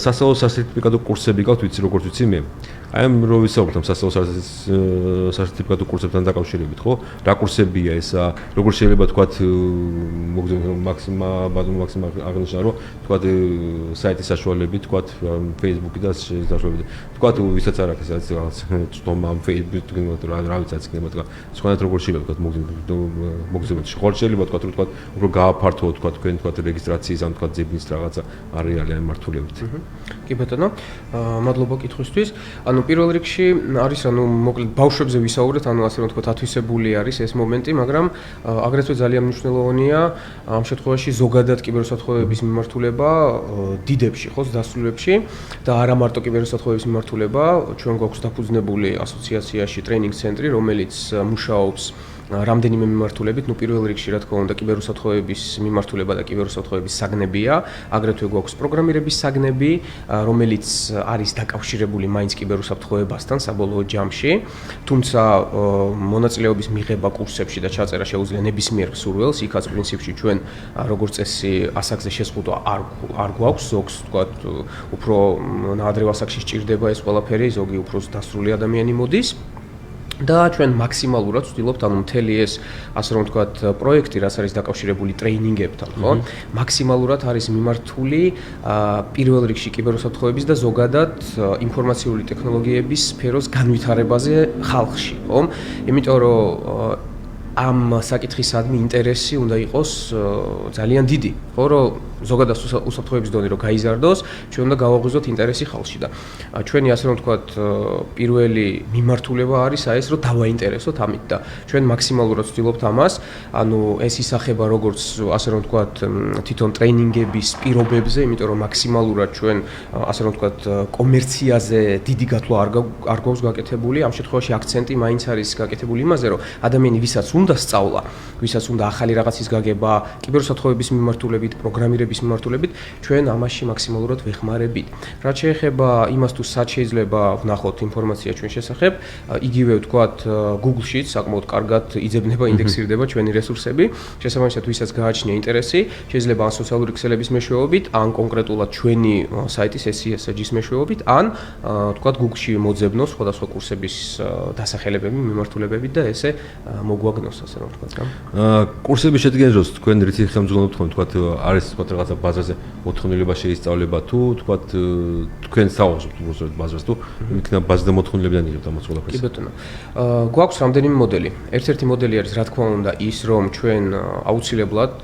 სასწავლო სერტიფიკატო კურსები გაქვთ, ვიცი როგორც ვიცი მე. აი ამ რო ვისაუბრთ ამ სასწავლო სერტიფიკატო კურსებთან დაკავშირებით, ხო? რა კურსებია ესა? როგორ შეიძლება თქვათ მაქსიმა აღნიშნა რომ თქვათ საიტის საშუალებით, თქვათ Facebook-ი და საშუალებით. თქვათ ვისაც არ აქვს ეს რაღაც ცდომა ამ Facebook-ი რა ვიცი იქნება თქვათ. სხვანაირად როგორ შეიძლება თქვათ მოგზაურობთ. ხო შეიძლება თქვათ რომ თქვათ უფრო გააფართო თქვათ თქვენ თქვათ რეგისტრაციის ან თქვათ ძებნის რაღაცა არეალი ამ მართულებით. კი ბატონო, მადლობა კითხვისთვის. ანუ პირველ რიგში არის მოკლედ ბავშვებზე ვისაუბრეთ, ასე რომ ვთქვათ, ათვისებული არის ეს მომენტი, მაგრამ აგრეთვე ძალიან მნიშვნელოვანია ამ შემთხვევაში ზოგადად კიბერუსაფრთხოების მიმართულება დიდებში, ხო, დასრულებში და არა მარტო კიბერუსაფრთხოების მიმართულება, ჩვენ გვაქვს დაფუძნებული ასოციაციაში ტრეინინგ ცენტრი, რომელიც მუშაობს რამდენიმე მიმართულებით, პირველ რიგში რა თქმა უნდა კიბერუსაფრთხოების მიმართულება და კიბერუსაფრთხოების საგნებია, აგრეთვე გვაქვს პროგრამირების საგნები, რომელიც არის დაკავშირებული მაინც კიბერუსაფრთხოებასთან საბოლოო ჯამში, თუმცა მონაწილეობის მიღება კურსებში და ჩაწერა შეუძლია ნებისმიერ მსურველს, იქაც პრინციპში ჩვენ როგორც წესი ასაკზე შეზღუდვა არ გვაქვს, ზოგს თქვათ უფრო ადრე ასაკში სჭირდება ეს ყველაფერი, ზოგი უფრო დასრული ადამიანი მოდის. და ჩვენ მაქსიმალურად ვცდილობთ მთელი ეს ასე რომ ვთქვათ პროექტი რაც არის დაკავშირებული ტრეინინგებთან, ხო? მაქსიმალურად არის მიმართული პირველ რიგში კიბერუსაფრთხოების და ზოგადად ინფორმაციული ტექნოლოგიების სფეროს განვითარებაზე ხალხში, ხო? იმიტომ რომ ამ საკითხისადმი ინტერესი უნდა იყოს ძალიან დიდი, ხო, რომ ზოგადად უსაფრთხოების დონე რომ გაიზარდოს, ჩვენ უნდა გავაღვიძოთ ინტერესი ხალხში და ჩვენი ასე რომ ვთქვათ, პირველი მიმართულება არის ეს, რომ დავაინტერესოთ ამით და ჩვენ მაქსიმალურად ვცდილობთ ამას, ანუ ეს ისახება როგორც ასე რომ ვთქვათ, თვითონ ტრეინინგების პირობებზე, იმიტომ რომ მაქსიმალურად ჩვენ ასე რომ ვთქვათ, კომერციაზე დიდი გათვლა არ გვაქვს გაკეთებული, ამ შემთხვევაში აქცენტი მაინც არის გაკეთებული იმაზე, რომ ადამიანი ვისაც უნდა სწავლა, ვისაც უნდა ახალი რაღაცის გაგება, კიბერუსაფრთხოების მიმართულებით, პროგრამირების მიმართულებით, ჩვენ ამაში მაქსიმალურად ვეხმარებით. რაც შეეხება იმას, თუ სად შეიძლება ვნახოთ ინფორმაცია ჩვენ შესახებ, იგივე ვთქვათ, Google-შიც საკმაოდ კარგად იძებნება, ინდექსირდება ჩვენი რესურსები. შესაბამისად, ვისაც გააჩნია ინტერესი, შეიძლება ან სოციალური ქსელების მეშვეობით, ან კონკრეტულად ჩვენი საიტის SESG-ის მეშვეობით, ან ვთქვათ, Google-ში მოძებნოს სხვადასხვა კურსების დასახელებები, მიმართულებები და ესე მოგვაგნოს, ასე რომ ვთქვათ. კურსების შედგენის დროს თქვენ რითი ხელმძღვანელობთ თქვენ, თქვათ, არის თქვათ რაღაცა ბაზაზე მოთხოვნილება შეისწავლება თუ თქვათ თქვენ საუბრობთ უბრალოდ ბაზას თუ იქნება ბაზა და მოთხოვნილებიდან იღებთ ამას ყველაფერს. კი ბატონო. გვაქვს რამდენიმე მოდელი. ერთ-ერთი მოდელი არის, რა თქმა უნდა, ის, რომ ჩვენ აუცილებლად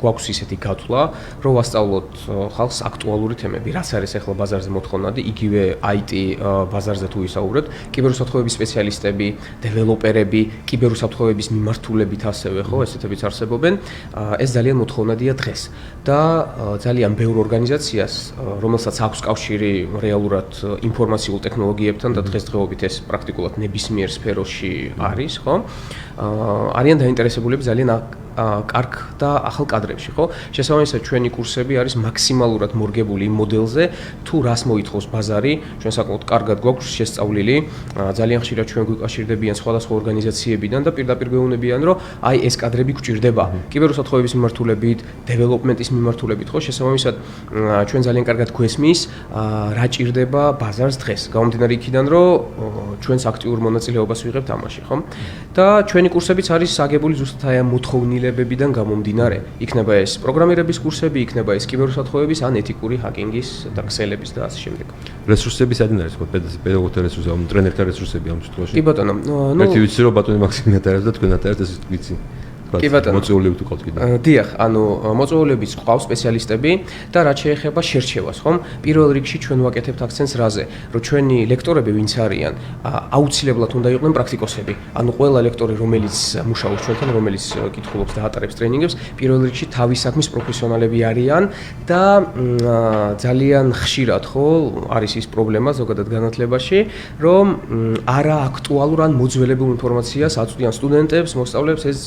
გვაქვს ისეთი გათვლა, რომ ვასწავლოთ ხალხს აქტუალური თემები, რაც არის ახლა ბაზარზე მოთხოვნადი, იგივე IT ბაზარზე თუ ვისაუბრებთ, კიბერუსაფრთხოების სპეციალისტები, დეველოპერები, კიბერუსაფრთხოების მიმართულებით ასევე, ხო, ესეთებიც არსებობენ. ეს ძალიან მოთხოვნადია დღეს და ძალიან ბევრ ორგანიზაციას, რომელსაც აქვს კავშირი რეალურად ინფორმაციულ ტექნოლოგიებთან და დღესდღეობით ეს პრაქტიკულად ნებისმიერ სფეროში არის, ხო? არიან დაინტერესებულები ძალიან კარგ და ახალ კადრებში, ხო? შესაბამისად, ჩვენი კურსები არის მაქსიმალურად მორგებული იმ მოდელზე, თუ რას მოითხოვს ბაზარი, ჩვენ საკმაოდ კარგად გვაქვს შესწავლილი, ძალიან ხშირად ჩვენ გვიკავშირდებიან სხვადასხვა ორგანიზაციებიდან და პირდაპირ გვეუბნებიან, რომ აი ეს კადრები გვჭირდება კიბერუსაფრთხოების მიმართულებით, დეველოპმენტის მიმართულებით, ხო? შესაბამისად, ჩვენ ძალიან კარგად გვესმის, რა ჭირდება ბაზარს დღეს. გამომდინარე იქიდან, რომ ჩვენს აქტიურ მონაწილეობას ვიღებთ ამაში, ხო? და ჩვენი კურსებიც არის აგებული ზუსტად აი ამ მოთხოვნილებებიდან გამომდინარე. იქნება ეს პროგრამირების კურსები, იქნება ეს კიბერუსაფრთხოების ან ეთიკური ჰაკინგის და ქსელების და ასე შემდეგ. რესურსები სადან არის, თქვათ, პედაგოგთა რესურსები, ამ ტრენერთა რესურსები ამ შემთხვევაში? კი ბატონო, ერთი ვიცი რომ ბატონი მაქსიმი ატარებს და თქვენ ატარებთ, ეს ვიცი. კი ბატონო. მოწვეული თუ ყავთ კიდე. დიახ, ანუ მოწვეულებიც ყავს სპეციალისტები და რაც შეეხება შერჩევას, ხომ? პირველ რიგში ჩვენ ვაკეთებთ აქცენტს რაზე, რომ ჩვენი ლექტორები ვინც არიან, აუცილებლად უნდა იყვნენ პრაქტიკოსები. ანუ ყველა ლექტორი, რომელიც მუშაობს ჩვენთან, რომელიც კითხულობს და ატარებს ტრეინინგებს, პირველ რიგში თავის საქმის პროფესიონალები არიან და ძალიან ხშირად, ხო, არის ის პრობლემა ზოგადად განათლებაში, რომ არა აქტუალურ ან მოძველებულ ინფორმაციას აწვდიან სტუდენტებს, მოსწავლეებს, ეს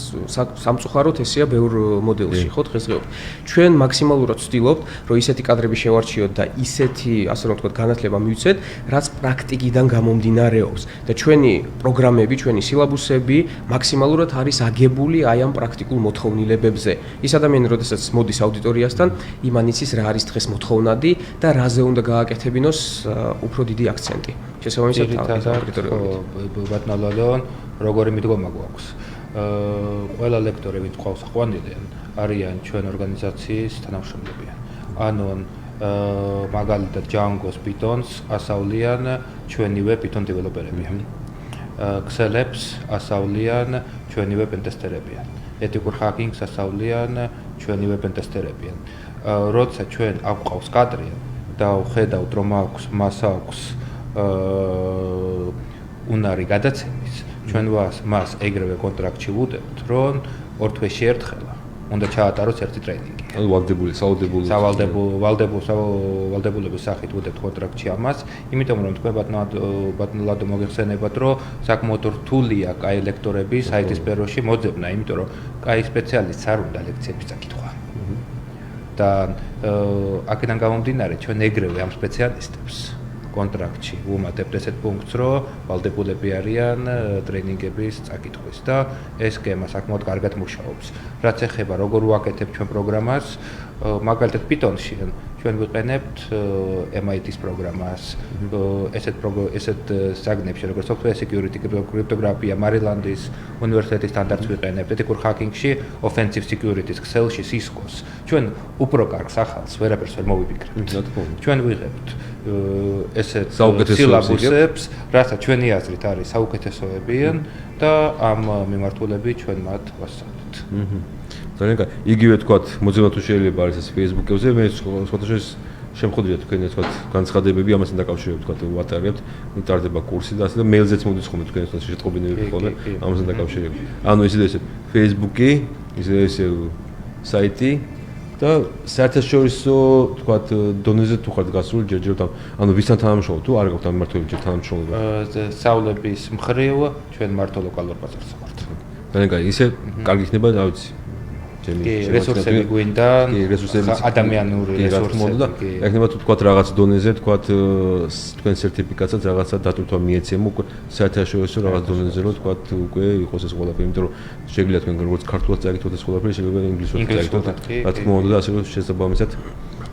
სამწუხაროდ ესეა ბევრ მოდელში, ხო, დღესდღეობით. ჩვენ მაქსიმალურად ვცდილობთ, რომ ისეთი კადრები შევარჩიოთ და ისეთი, ასე რომ ვთქვათ, განათლება მივცეთ, რაც პრაქტიკიდან გამომდინარეობს და ჩვენი პროგრამები, ჩვენი სილაბუსები მაქსიმალურად არის აგებული აი ამ პრაქტიკულ მოთხოვნილებებზე. ის ადამიანი, როდესაც მოდის აუდიტორიასთან, იმან იცის რა არის დღეს მოთხოვნადი და რაზე უნდა გააკეთებინოს უფრო დიდი აქცენტი. შესაბამისად, ბატონო ლალეონ, როგორი მიდგომა გვაქვს? ყველა ლექტორი, ვინც ყავს ყვანილიან, არიან ჩვენ ორგანიზაციის თანამშრომლებიან. ანუ მაგალითად Django-ს, Python-ს ასავლიან ჩვენივე Python დეველოპერებიან. ქსელებს ასავლიან ჩვენივე პენტესტერებიან. ეთიკურ ჰაკინგს ასავლიან ჩვენივე პენტესტერებიან. როცა ჩვენ აგვყავს კადრი და ვხედავთ, რომ მას აქვს უნარი გადაცემის, ჩვენ მას ეგრევე კონტრაქტში ვუდებთ, რომ ორ თვეში ერთხელ უნდა ჩაატაროს ერთი ტრეინინგი. ანუ ვალდებულების სახით ვუდებთ კონტრაქტში ამას, იმიტომ რომ თქვენ ბატონო ლადო მოგეხსენებათ, რომ საკმაოდ რთულია კაი ლექტორები საიტის სფეროში მოძებნა, იმიტომ რომ კაი სპეციალისტს არ უნდა ლექციების წაკითხვა. და აქედან გამომდინარე, ჩვენ ეგრევე ამ სპეციალისტებს კონტრაქტში ვუმატებთ ესეთ პუნქტს, რომ ვალდებულები არიან ტრეინინგების წაკითხვის და ეს სქემა საკმაოდ კარგად მუშაობს. რაც ეხება როგორ ვაკეთებთ ჩვენ პროგრამას, მაგალითად Python-ში ჩვენ ვიყენებთ MIT-ის პროგრამას, ესეთ საგნებში, როგორც software security, კრიპტოგრაფია, მარილანდის უნივერსიტეტის სტანდარტს ვიყენებთ, ეთიკურ ჰაკინგში, offensive security-ს, ქსელში, Cisco-ს. ჩვენ უფრო კარგს ახალს ვერაფერს ვერ მოვიფიქრებთ. ჩვენ ვიღებთ ესეთ სილაბუსებს, რასაც ჩვენი აზრით არის საუკეთესოები და ამ მიმართულებით ჩვენ მათ ვასწავლეთ. ძალიან კარგი. იგივე თქვათ, მოძებნა თუ შეიძლება არის ეს Facebook-ებზე, მე სხვადასხვა შემოხდია თქვენ თქვათ განცხადებები ამასთან დაკავშირებით თქვათ ვატარებთ, მიტარდება კურსი და ასე და მეილზეც მოდის ხოლმე თქვენ თქვათ შეტყობინები ხოლმე ამასთან დაკავშირებით. ანუ ისე Facebook-ი, ისე საიტი და საერთაშორისო თქვათ დონეზე თუ ხართ გასული ჯერჯერობით ანუ ვისთან თანამშრომლობთ თუ არ გაქვთ ამ მმართველობთ თანამშრომლობა? საულების მხრივ ჩვენ მარტო ლოკალურ ბაზარზე ვართ. ძალიან კარგი, ისე კარგი იქნება, რა ვიცი. რესურსები გვინდა, ადამიანური რესურსები და იქნება თუ თქვათ რაღაც დონეზე, თქვათ თქვენ სერტიფიკატსაც რაღაცა დატვირთვა მიეცემ უკვე საერთაშორისო რაღაც დონეზე რომ თქვათ უკვე იყოს ეს ყველაფერი, იმიტომ რომ შეგვიძლია თქვენ როგორც ქართულად წაიკითხოთ ეს ყველაფერი, შეგვიძლია ინგლისურად წაიკითხოთ. რა თქმა უნდა და ასე რომ შესაბამისად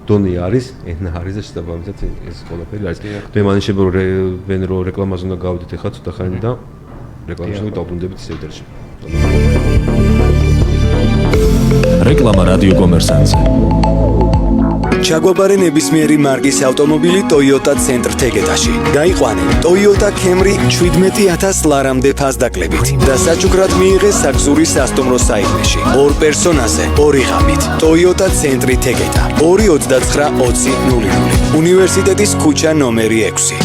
დონე არის, ენა არის და შესაბამისად ეს ყველაფერი არის. მე მან შეიძლება რომ რეკლამაზე უნდა გავდით ახლა ცოტა ხანი და რეკლამაში დავბრუნდებით ისევ ეთერში. რეკლამა რადიო კომერსანტზე. ჩაგვაბარე ნებისმიერი მარკის ავტომობილი Toyota ცენტრ თეგეტაში. გაიყვანე Toyota Camry 17000 ლარამდე ფასდაკლებით და საჩუქრად მიიღე საგზური სასტუმრო საიდმეში. 2 პერსონაზე, 2 ღამით. Toyota ცენტრი თეგეტა 2292000. უნივერსიტეტის ქუჩა ნომერი 6.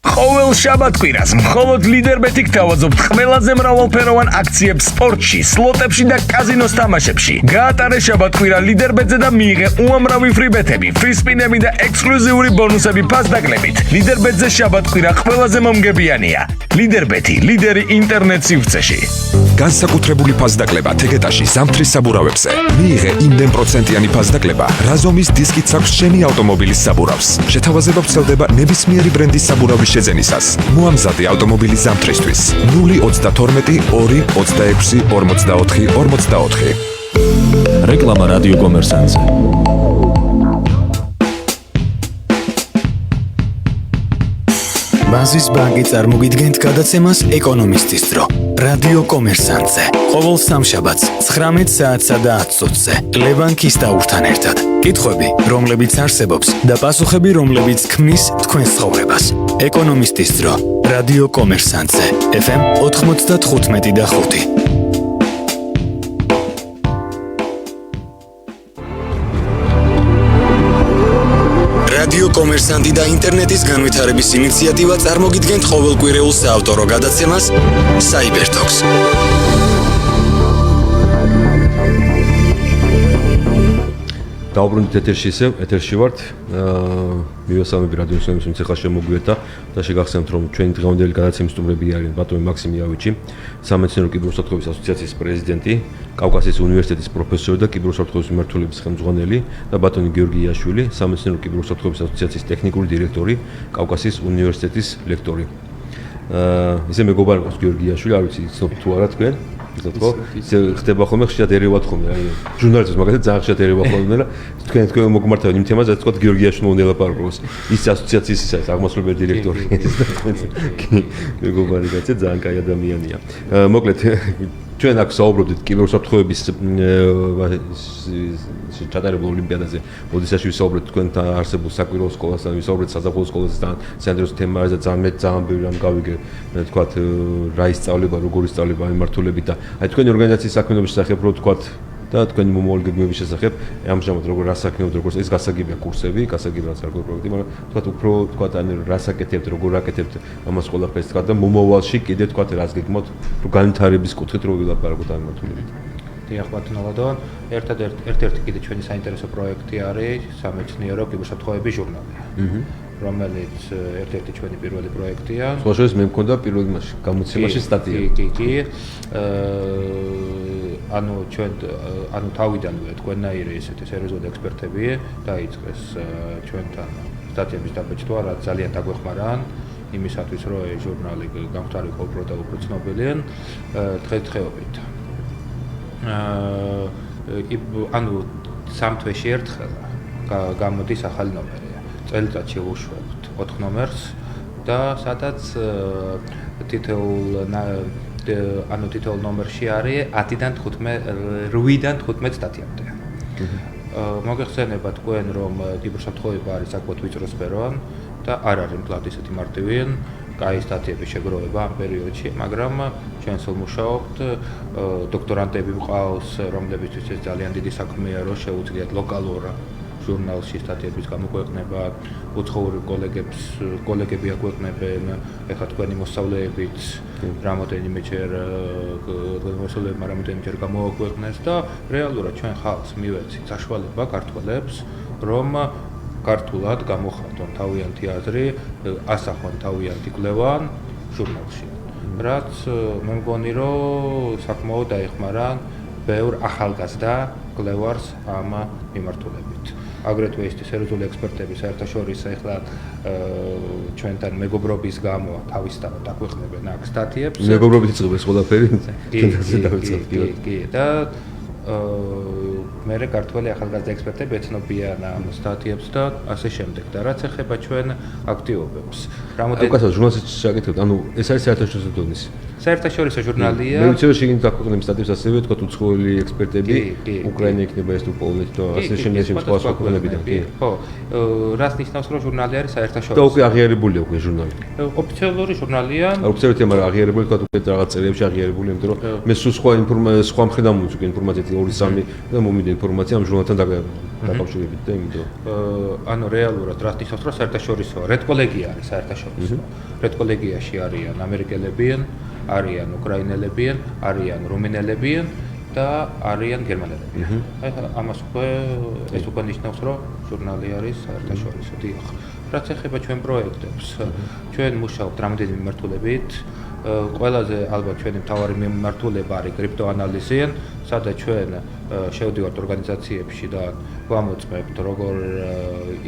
ყოველ შაბათ-კვირას მხოლოდ ლიდერბეტი გთავაზობთ ყველაზე მრავალფეროვან აქციებს სპორტში, სლოტებში და კაზინოს თამაშებში. გაატარე შაბათ-კვირა ლიდერბეტზე და მიიღე უამრავი ფრიბეთები, ფრისპინები და ექსკლუზიური ბონუსები ფასდაკლებით. ლიდერბეტზე შაბათ-კვირა ყველაზე მომგებიანია. ლიდერბეტი, ლიდერი ინტერნეტ სივრცეში. განსაკუთრებული ფასდაკლება თეგეტაში ზამთრის საბურავებზე. მიიღე იმდენ პროცენტიანი ფასდაკლება, რაზომის დისკით აქვს შენი ავტომობილის საბურავს. შეთავაზება ვრცელდება ნებისმიერი ბრენდის საბურავის შეძენისას. მოამზადე ავტომობილი ზამთრისთვის. 032 2 26 44 44. რეკლამა რადიო კომერსანტზე. ბაზის ბანკი წარმოგიდგენთ გადაცემას ეკონომისტის დრო. რადიო კომერსანტზე. ყოველ სამშაბათს 19 საათსა და 10 წუთზე. ლევან ქისტაურთან ერთად. კითხვები, რომლებიც არსებობს და პასუხები, რომლებიც ქმნის თქვენს ცხოვრებას. ეკონომისტის დრო. რადიო კომერსანტზე. FM 95 და 5. რადიო კომერსანტი და ინტერნეტის განვითარების ინიციატივა წარმოგიდგენთ ყოველკვირეულ საავტორო გადაცემას Cybertalks. დავბრუნდით ეთერში ისევ, ეთერში ვართ. მივესალმები რადიოს სტუმრებს, ვინც ახლა შემოგვიერთდა და შეგახსენებთ, რომ ჩვენი დღევანდელი გადაცემის სტუმრები არიან ბატონი მაქსიმ იავიჩი, სამეცნიერო კიბერუსაფრთხოების ასოციაციის პრეზიდენტი, კავკასიის უნივერსიტეტის პროფესორი და კიბერუსაფრთხოების მმართველობის ხელმძღვანელი და ბატონი გიორგი იაშვილი, სამეცნიერო კიბერუსაფრთხოების ასოციაციის ტექნიკური დირექტორი, კავკასიის უნივერსიტეტის ლექტორი. ისე მეგობარი ყავს გიორგი იაშვილი, არ ვიცი, იცნობ თუ არა თქვენ? იცოდო? ისე ხდება ხოლმე ხშირად ერევათ ხოლმე, აი ჟურნალისტებს მაგალითად ძალიან ხშირად ერევათ ხოლმე და თქვენ მოგმართავთ იმ თემაზე, რაც თქვა გიორგი იაშვილი უნდა ელაპარაკოს. ის ასოციაციის ის არის აღმასრულებელი დირექტორი და თქვენ მეგობარი კაცი ძალიან კაი ადამიანია. მოკლედ ჩვენ აქ საუბრობდით კიბერუსაფრთხოების ჩატარებულ ოლიმპიადაზე. ოდესაში ვისაუბრეთ თქვენთან არსებულ საკვირაო სკოლასთან, ვისაუბრეთ საზაფხულო სკოლასთან, საინტერესო თემაზე ძალიან ბევრი რამ გავიგე, თქვათ რა ისწავლება, როგორ ისწავლება მიმართულებით და აი თქვენი ორგანიზაციის საქმიანობის შესახებ რო თქვათ და თქვენი მომავალი გეგმების შესახებ, ამჟამად როგორ რასაკეთებთ, როგორ ეს გასაგებია კურსები, გასაგებია საკუთარ პროექტი, მაგრამ თქვათ უფრო თქვათ ან რასაკეთებთ, როგორ აკეთებთ ამას ყველაფერს თქვათ და მომავალში კიდე თქვათ რას გეგმოთ, რომ განვითარების კუთხით რო ვილაპარაკოთ ამ მიმართულებით. დიახ, ბატონო ლადო, ერთ-ერთი კიდე ჩვენი საინტერესო პროექტი არის სამეცნიერო კიბერუსაფრთხოების ჟურნალი. რომელიც ერთ-ერთი ჩვენი პირველი პროექტია. სხვა შორის მე მქონდა პირველ მასში გამოცემაში სტატია. კი. ანუ თავიდანვე თქვენნაირი ესეთი სერიოზული ექსპერტები დაიწყეს ჩვენთან სტატიების დაბეჭდვა, რაც ძალიან დაგვეხმარან იმისათვის, რომ ეს ჟურნალი გამختارიყო უფრო და უფრო ცნობილი დღესდღეობით. ანუ სამ თვეში ერთხელ გამოდის ახალი ნომერი. წელიწადში ვუშვებთ 4 ნომერს და სადაც თითოეულ ნომერში არის 8-დან 15 სტატიამდე. მოგეხსენება თქვენ, რომ კიბერუსაფრთხოება არის საკმაოდ ვიწრო სფერო და არ არის მკლავ ისეთი მარტივი. კაი სტატიების შეგროვება ამ პერიოდში, მაგრამ ჩვენ სულ მუშაობთ, დოქტორანტები მყავს, რომლებისთვის ეს ძალიან დიდი საქმეა, რომ შეუძლიათ ლოკალურ ჟურნალში სტატიების გამოქვეყნება, უცხოური კოლეგები აქვეყნებენ, ეხლა თქვენი მოსწავლეებით რამოდენიმეჯერ გამოაქვეყნეს და რეალურად ჩვენ ხალხს მივეცით საშუალება ქართველებს, რომ ქართულად გამოხატონ თავიანთი აზრი, ასახონ თავიანთი კვლევა ჟურნალში. რაც მე მგონი, რომ საკმაოდ დაეხმარა ბევრ ახალგაზრდა კვლევარს ამ მიმართულებით. აგრეთვე ის სერიოზული ექსპერტები საერთაშორისო ეხლა ჩვენთან მეგობრობის გამო თავისთავად აქვეყნებენ აქ სტატიებს. მეგობრობით იწყება ეს ყველაფერი. კი და მე ქართველი ახალგაზრდა ექსპერტები ეცნობიან ამ სტატიებს და ასე შემდეგ და რაც ეხება ჩვენ აქტივობებს. რამოდენიმე ჟურნალისტს შეკითხებთ, ანუ ეს არის საერთაშორისო დონის. საერთაშორისო ჟურნალია. მე ვიცი რომ შეგინდ აქვეყნებს სტატიებს ასევე თქვა უცხოელი ექსპერტები, უკრაინა იქნება ეს თუ პოლონეთი და ასე შემდეგ სხვა ქვეყნებიდან. ხო, რაც ნიშნავს რომ ჟურნალი არის საერთაშორისო. და უკვე აღიარებულია უკვე ჟურნალი. ოფიციალური ჟურნალია. ოფიციალურად მაგრამ აღიარებული თქვა უკვე რაღაც წერილებში აღიარებული, იმიტომ რომ მე სულ სხვა მხრიდან მომწვი ინფორმაცია 2-3 და მომიდა ინფორმაცია ამ ჟურნალთან დაკავშირებით და იმიტომ ანუ რეალურად რაც ნიშნავს რომ საერთაშორისო რედკოლეგია არის საერთაშორისო. რედკოლეგიაში არიან ამერიკელები, არიან უკრაინელები, არიან რუმინელები და არიან გერმანელები. აი ამას უკვე ეს უკვე ნიშნავს რომ ჟურნალი არის საერთაშორისო. დიახ. რაც ეხება ჩვენ პროექტებს, ჩვენ მუშაობთ რამდენი მიმართულებით. ყველაზე ალბათ ჩვენი მთავარი მიმართულება არის კრიპტოანალიზი, სადაც ჩვენ შევდივართ ორგანიზაციებში და გვამოწმებთ როგორ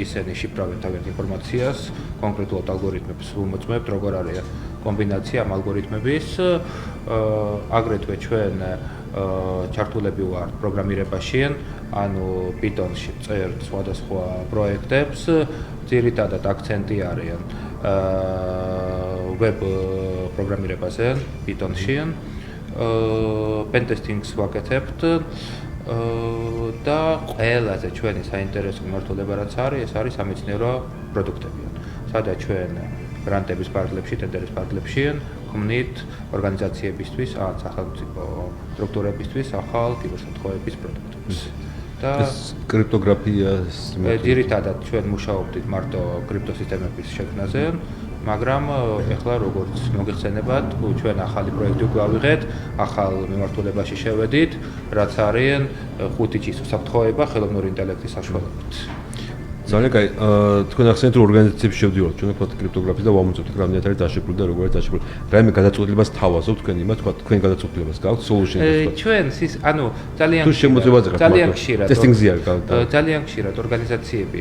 ისინი შიფრავენ თავიანთ ინფორმაციას, კონკრეტულად ალგორითმებს ვუმოწმებთ, როგორ არის კომბინაცია ამ ალგორითმების, აგრეთვე ჩვენ ჩართულები ვართ პროგრამირებაში, ანუ Python-ში წერთ სხვადასხვა პროექტებს, ძირითადად აქცენტი არის ვებ პროგრამირებაზე Python-ში, pentesting-ს ვაკეთებთ და ყველაზე ჩვენი საინტერესო მიმართულება რაც არის, ეს არის სამეცნიერო პროდუქტები. სადაც ჩვენ გრანტების ფარგლებში, ტენდერის ფარგლებში ქმნით ორგანიზაციებისთვის, ან სახელმწიფო სტრუქტურებისთვის ახალ კიბერსათხოვების პროდუქტებს. და კრიპტოგრაფიას ძირითადად ჩვენ მუშაობდით მარტო კრიპტოსისტემების შექმნაზე, მაგრამ ეხლა როგორც მოგეხსენებათ, ჩვენ ახალი პროექტი გვავიღეთ, ახალ მიმართულებაში შევედით, რაც არის 5G უსაფრთხოება ხელოვნური ინტელექტის საშუალებით. ძალიან კაი. თქვენ ახსენეთ რომ ორგანიზაციებში შევდივართ, ჩვენ ვთქვათ კრიპტოგრაფია და ვამოწმებთ რამდენად არის დაშიფრული და როგორ არის დაშიფრული. რაიმე გადაწყვეტილებას თავაზობთ თქვენ იმათ, თქვათ თქვენ გადაწყვეტილებას გაქვთ solution-ს თქვათ. ჩვენ ანუ ძალიან თუ შემოწმებაზე გაქვთ ძალიან ხშირად ტესტინგზე არის ძალიან ხშირად ორგანიზაციები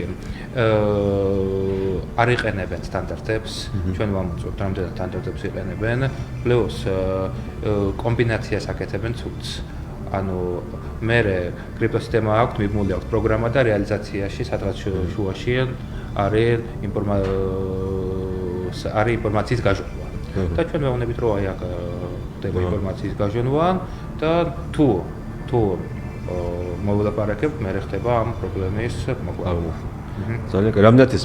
არ იყენებენ სტანდარტებს, ჩვენ ვამოწმებთ რამდენად სტანდარტებს იყენებენ, პლუს კომბინაციას აკეთებენ ცუდს. ანუ მე კრიპტოსისტემა აქვს, მიბმული აქვს პროგრამა და რეალიზაციაში სადღაც შუაში არის ინფორმაციის გაჟონვა. და ჩვენ ვეუბნებით რომ აი აქ ხდება ინფორმაციის გაჟონვა და თუ მოვლაპარაკებთ, მე ხდება ამ პრობლემის მოგვარება. ძალიან კაი. რამდენად ეს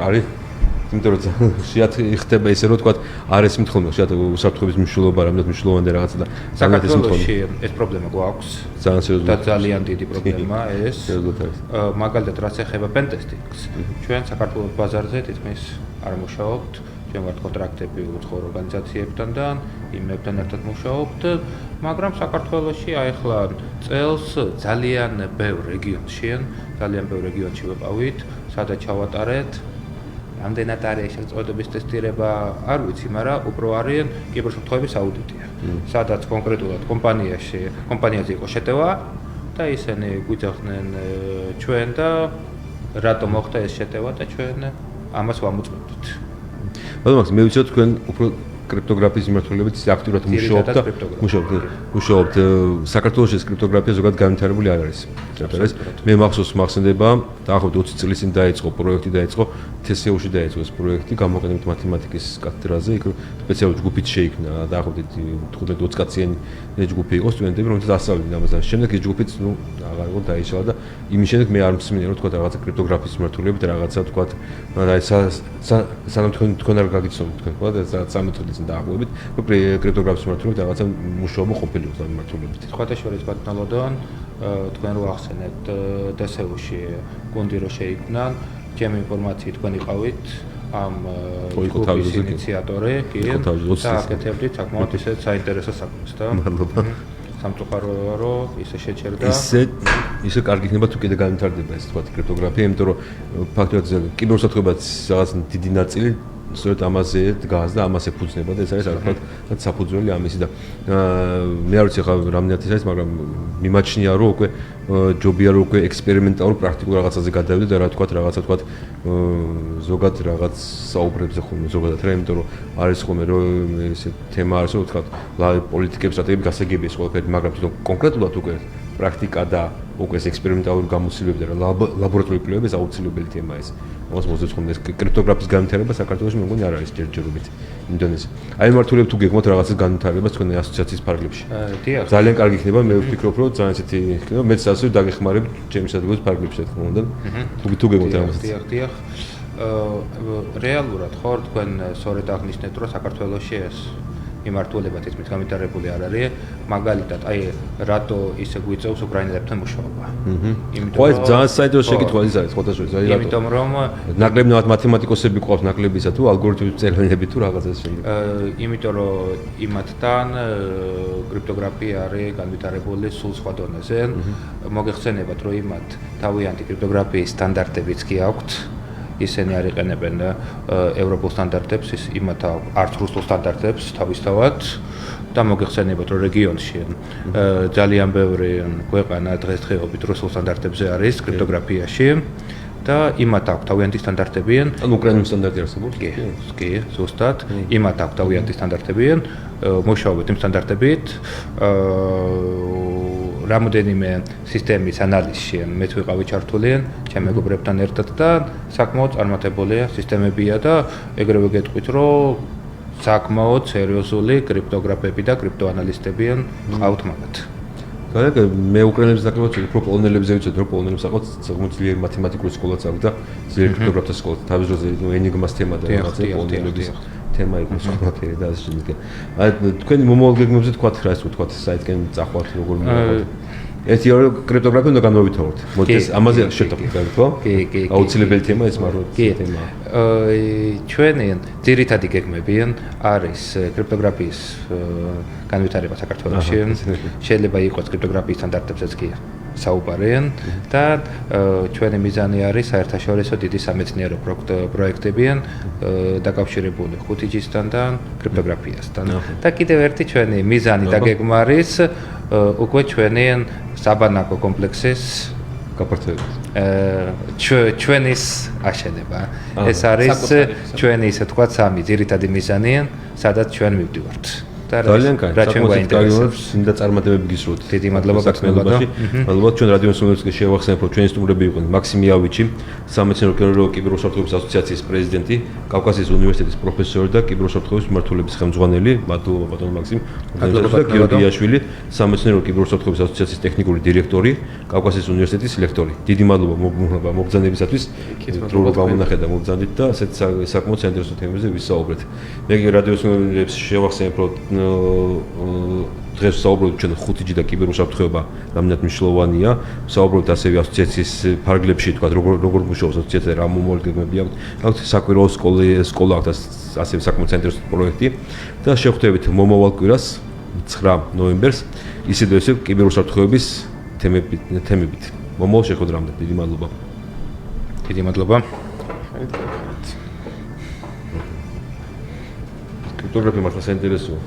არის იმიტომ რომ შეათ ხდება ისე რომ თქვა არის მithomne შეათ უსაფრთხოების მნიშვნელობა რამდენად მნიშვნელოვანია რაღაცა და საქართველოში ეს პრობლემა გვაქვს ძალიან სერიოზული და ძალიან დიდი პრობლემა ეს მაგალითად რაც ეხება pentesting-ს ჩვენ საქართველოს ბაზარზე თითქმის არ მუშაობთ ჩვენ ვართ კონტრაქტები უცხოურ ორგანიზაციებთან და იმებთან ერთად მუშაობთ მაგრამ საქართველოში აიხლა წელს ძალიან ბევრ რეგიონში ვეყავით სადაც ჩავატარეთ ამდენად არის შეწყვეტების ტესტირება, არ ვიცი, მაგრამ უფრო არის კიბერსაფრთხოების აუდიტია. სადაც კონკრეტულად კომპანიაზე იყო შეტევა და ისინი გვიძახდნენ ჩვენ და რატომ მოხდა ეს შეტევა და ჩვენ ამას ვამოწმებდით. მაგრამ მე ვიცი რომ თქვენ უფრო კრიპტოგრაფიის მიმართულებით აქტიურად მუშაობთ. საქართველოში ეს კრიპტოგრაფია ზოგადად განვითარებული არ არის. მე მახსოვს, მახსენდება, დაახლოებით 20 წლის წინ დაიწყო პროექტი TSU-ში დაიწყო ეს პროექტი, გამოყენებით მათემატიკის კათედრაზე, იქ სპეციალური ჯგუფიც შეიქმნა, დაახლოებით 15-20 კაციანი ჯგუფი იყო სტუდენტები, რომელთაც ასწავლიდნენ ამას და შემდეგ ეს ჯგუფიც, აღარ იყო დაიშალა და იმის შემდეგ მე არ მსმინე, რომ თქვა რაღაცა კრიპტოგრაფიის მიმართულებით რაღაცა თქვა, სანამ თქვენ არ გაგიცნობთ თქვენ თქვა და 13 წელი წინ დაახლოებით, კრიპტოგრაფიის მიმართულებით რაღაცა მუშაობა ყოფილიყო ამ მიმართულებით. სხვათა შორის ბატონალოდან თქვენ რო ახსენებთ TSU-ში გუნდი რო შეიქმნა, ჩემი ინფორმაციით თქვენ იყავით ამ ჯგუფის ინიციატორი, კი, და აკეთებდით საკმაოდ ისეთ საინტერესო საქმეს და მადლობა. სამწუხაროა რომ ისე შეჩერდა. ისე კარგი იქნება თუ კიდე განვითარდება ეს თქვა კრიპტოგრაფია, იმიტომ რომ ფაქტობრივად კიბერუსაფრთხოებაც რაღაც დიდი ნაწილი სწორედ ამაზე დგას და ამას ეფუძნება და ეს არის არაფრად საფუძველი ამისი და მე არ ვიცი ხა რამდენად ის არის, მაგრამ მიმაჩნია რომ უკვე ჯობია რომ უკვე ექსპერიმენტალურ პრაქტიკულ რაღაცაზე გადავიდე და რა თქვა რაღაცა თქვა ზოგად რაღაც საუბრებზე ხოლმე ზოგადად რა, იმიტომ რომ არის ხოლმე რომ ესე თემა არის რომ თქვა პოლიტიკების სტრატეგიები გასაგებია ეს ყველაფერი, მაგრამ თვითონ კონკრეტულად უკვე პრაქტიკა და უკვე ეს ექსპერიმენტალური გამოცდილებები და ლაბორატორიული კვლევები ეს აუცილებელი თემაა ეს. ამას მოძებს ხოლმე ეს კრიპტოგრაფიის განვითარება საქართველოში მე მგონი არ არის ჯერჯერობით იმდენის. აი მართულებ თუ გეგმოთ რაღაცის განვითარებას თქვენი ასოციაციის ფარგლებში. ძალიან კარგი იქნება, მე ვფიქრობ რომ ძალიან ისეთი იქნება, მეც ასე დაგეხმარებ ჩემი სადგურის ფარგლებში რა თქმა უნდა. თუ გეგმოთ რაღაცას. დიახ. რეალურად ხო თქვენ სწორედ აღნიშნეთ რომ საქართველოში ეს მიმართულებად ის გამიტარებული არ არის, მაგალითად, აი რატო ისე გვიწევს უკრაინელებთან მუშაობა. ხო, ეს ძალიან საინტერესო შეკითხვა ის არის, ხოთა შორის, აი რატო? იმიტომ რომ ნაკლები მათემატიკოსები ყავს ნაკლებისა თუ ალგორითმების წერილები თუ რაღაცას შემდეგ. იმიტომ რომ იმათთან კრიპტოგრაფია არის განვითარებული სულ სხვა დონეზე. მოგეხსენებათ რომ იმათ თავიანთი კრიპტოგრაფიის სტანდარტებიც კი აქვთ. ისინი არ იყენებენ ევროპულ სტანდარტებს, იმათ არც რუსულ სტანდარტებს თავისთავად და მოგეხსენებათ რომ რეგიონში ძალიან ბევრი ქვეყანა დღესდღეობით რუსულ სტანდარტებზე არის კრიპტოგრაფიაში და იმათ აქვს თავიანთი სტანდარტები. ანუ უკრაინის სტანდარტი არსებობს? კი, ზუსტად. იმათ აქვს თავიანთი სტანდარტები, მუშაობთ იმ სტანდარტებით. რამოდენიმე სისტემის ანალიზში მეც ვიყავი ჩართული ჩემ მეგობრებთან ერთად და საკმაოდ წარმატებულია სისტემებია და ეგრევე გეტყვით რომ საკმაოდ სერიოზული კრიპტოგრაფები და კრიპტოანალისტები ყავთ მაგათ. გარეგ მე უკრაინელებს დაკლებად უფრო პოლონელებზე ვიცოდი რომ პოლონელებს აყავთ საკმაოდ ძლიერი მათემატიკური სკოლაც აქვს და ძლიერი კრიპტოგრაფთა სკოლა თავის დროზე ენიგმას თემა და რაღაცა პოლონელების თემა იყო ყველაფერი და ასე შემდეგ. აი თქვენი მომავალ გეგმებზე თქვათ რა ის თქვათ საიტკენ წახვათ როგორ მივაყოთ. ეს იარო კრიპტოგრაფია უნდა განვავითაროთ. მოდი ამაზე შევტყობთ, ხო? კი. აუცილებელი თემა ეს მაგრამ თემა. ჩვენი ძირითადი გეგმები არის კრიპტოგრაფიის განვითარება საქართველოში. შეიძლება იყოს კრიპტოგრაფიის სტანდარტებზეც კი საუბარი და ჩვენი მიზანი არის საერთაშორისო დიდი სამეცნიერო პროექტები დაკავშირებული 5G-სთან და კრიპტოგრაფიასთან. და კიდევ ერთი ჩვენი მიზანი და გეგმა არის უკვე ჩვენი საბანაკო კომპლექსის გაფართოება. ჩვენის აშენება. ეს არის ჩვენი ისე თქვა სამი ძირითადი მიზანი, სადაც ჩვენ მივდივართ. ძალიან კარგი. საკმაოდ კარგი მინდა წარმატებები გისურვოთ. დიდი მადლობა გაწმენდით. მადლობა ჩვენ რადიო სუნერსკი შევახსენებ რომ ჩვენი სტუმრები იყვნენ მაქსიმ იავიჩი, სამეცნიერო კიბერუსაფრთხოების ასოციაციის პრეზიდენტი, კავკასიის უნივერსიტეტის პროფესორი და კიბერუსაფრთხოების მიმართულების ხელმძღვანელი, მადლობა ბატონო მაქსიმ. და გიორგი იაშვილი, სამეცნიერო კიბერუსაფრთხოების ასოციაციის ტექნიკური დირექტორი, კავკასიის უნივერსიტეტის ლექტორი. დიდი მადლობა მოგზაურობისათვის. დრო გამონახეთ და მოგზაურით და ასეთ საკმაოდ საინტერესო თემებზე ვისაუბრეთ. მე რადიო სუნერს შევახსენებ რომ დღეს საუბრობთ ჩვენ 5G და კიბერუსაფრთხოება რამდენად მნიშვნელოვანია. საუბრობთ ასევე ასოციაციის ფარგლებში, თქვა როგორ მუშაობს ასოციაცია, რა მომავალი გეგმები აქვს. აქვს საკვირაო სკოლა აქვს ასევე საკმაოდ საინტერესო პროექტი და შევხვდებით მომავალ კვირას 9 ნოემბერს ისედაც ისე კიბერუსაფრთხოების თემებით. მომავალ შეხვედრამდე დიდი მადლობა. დიდი მადლობა. კრიპტოგრაფია მართლა საინტერესოა.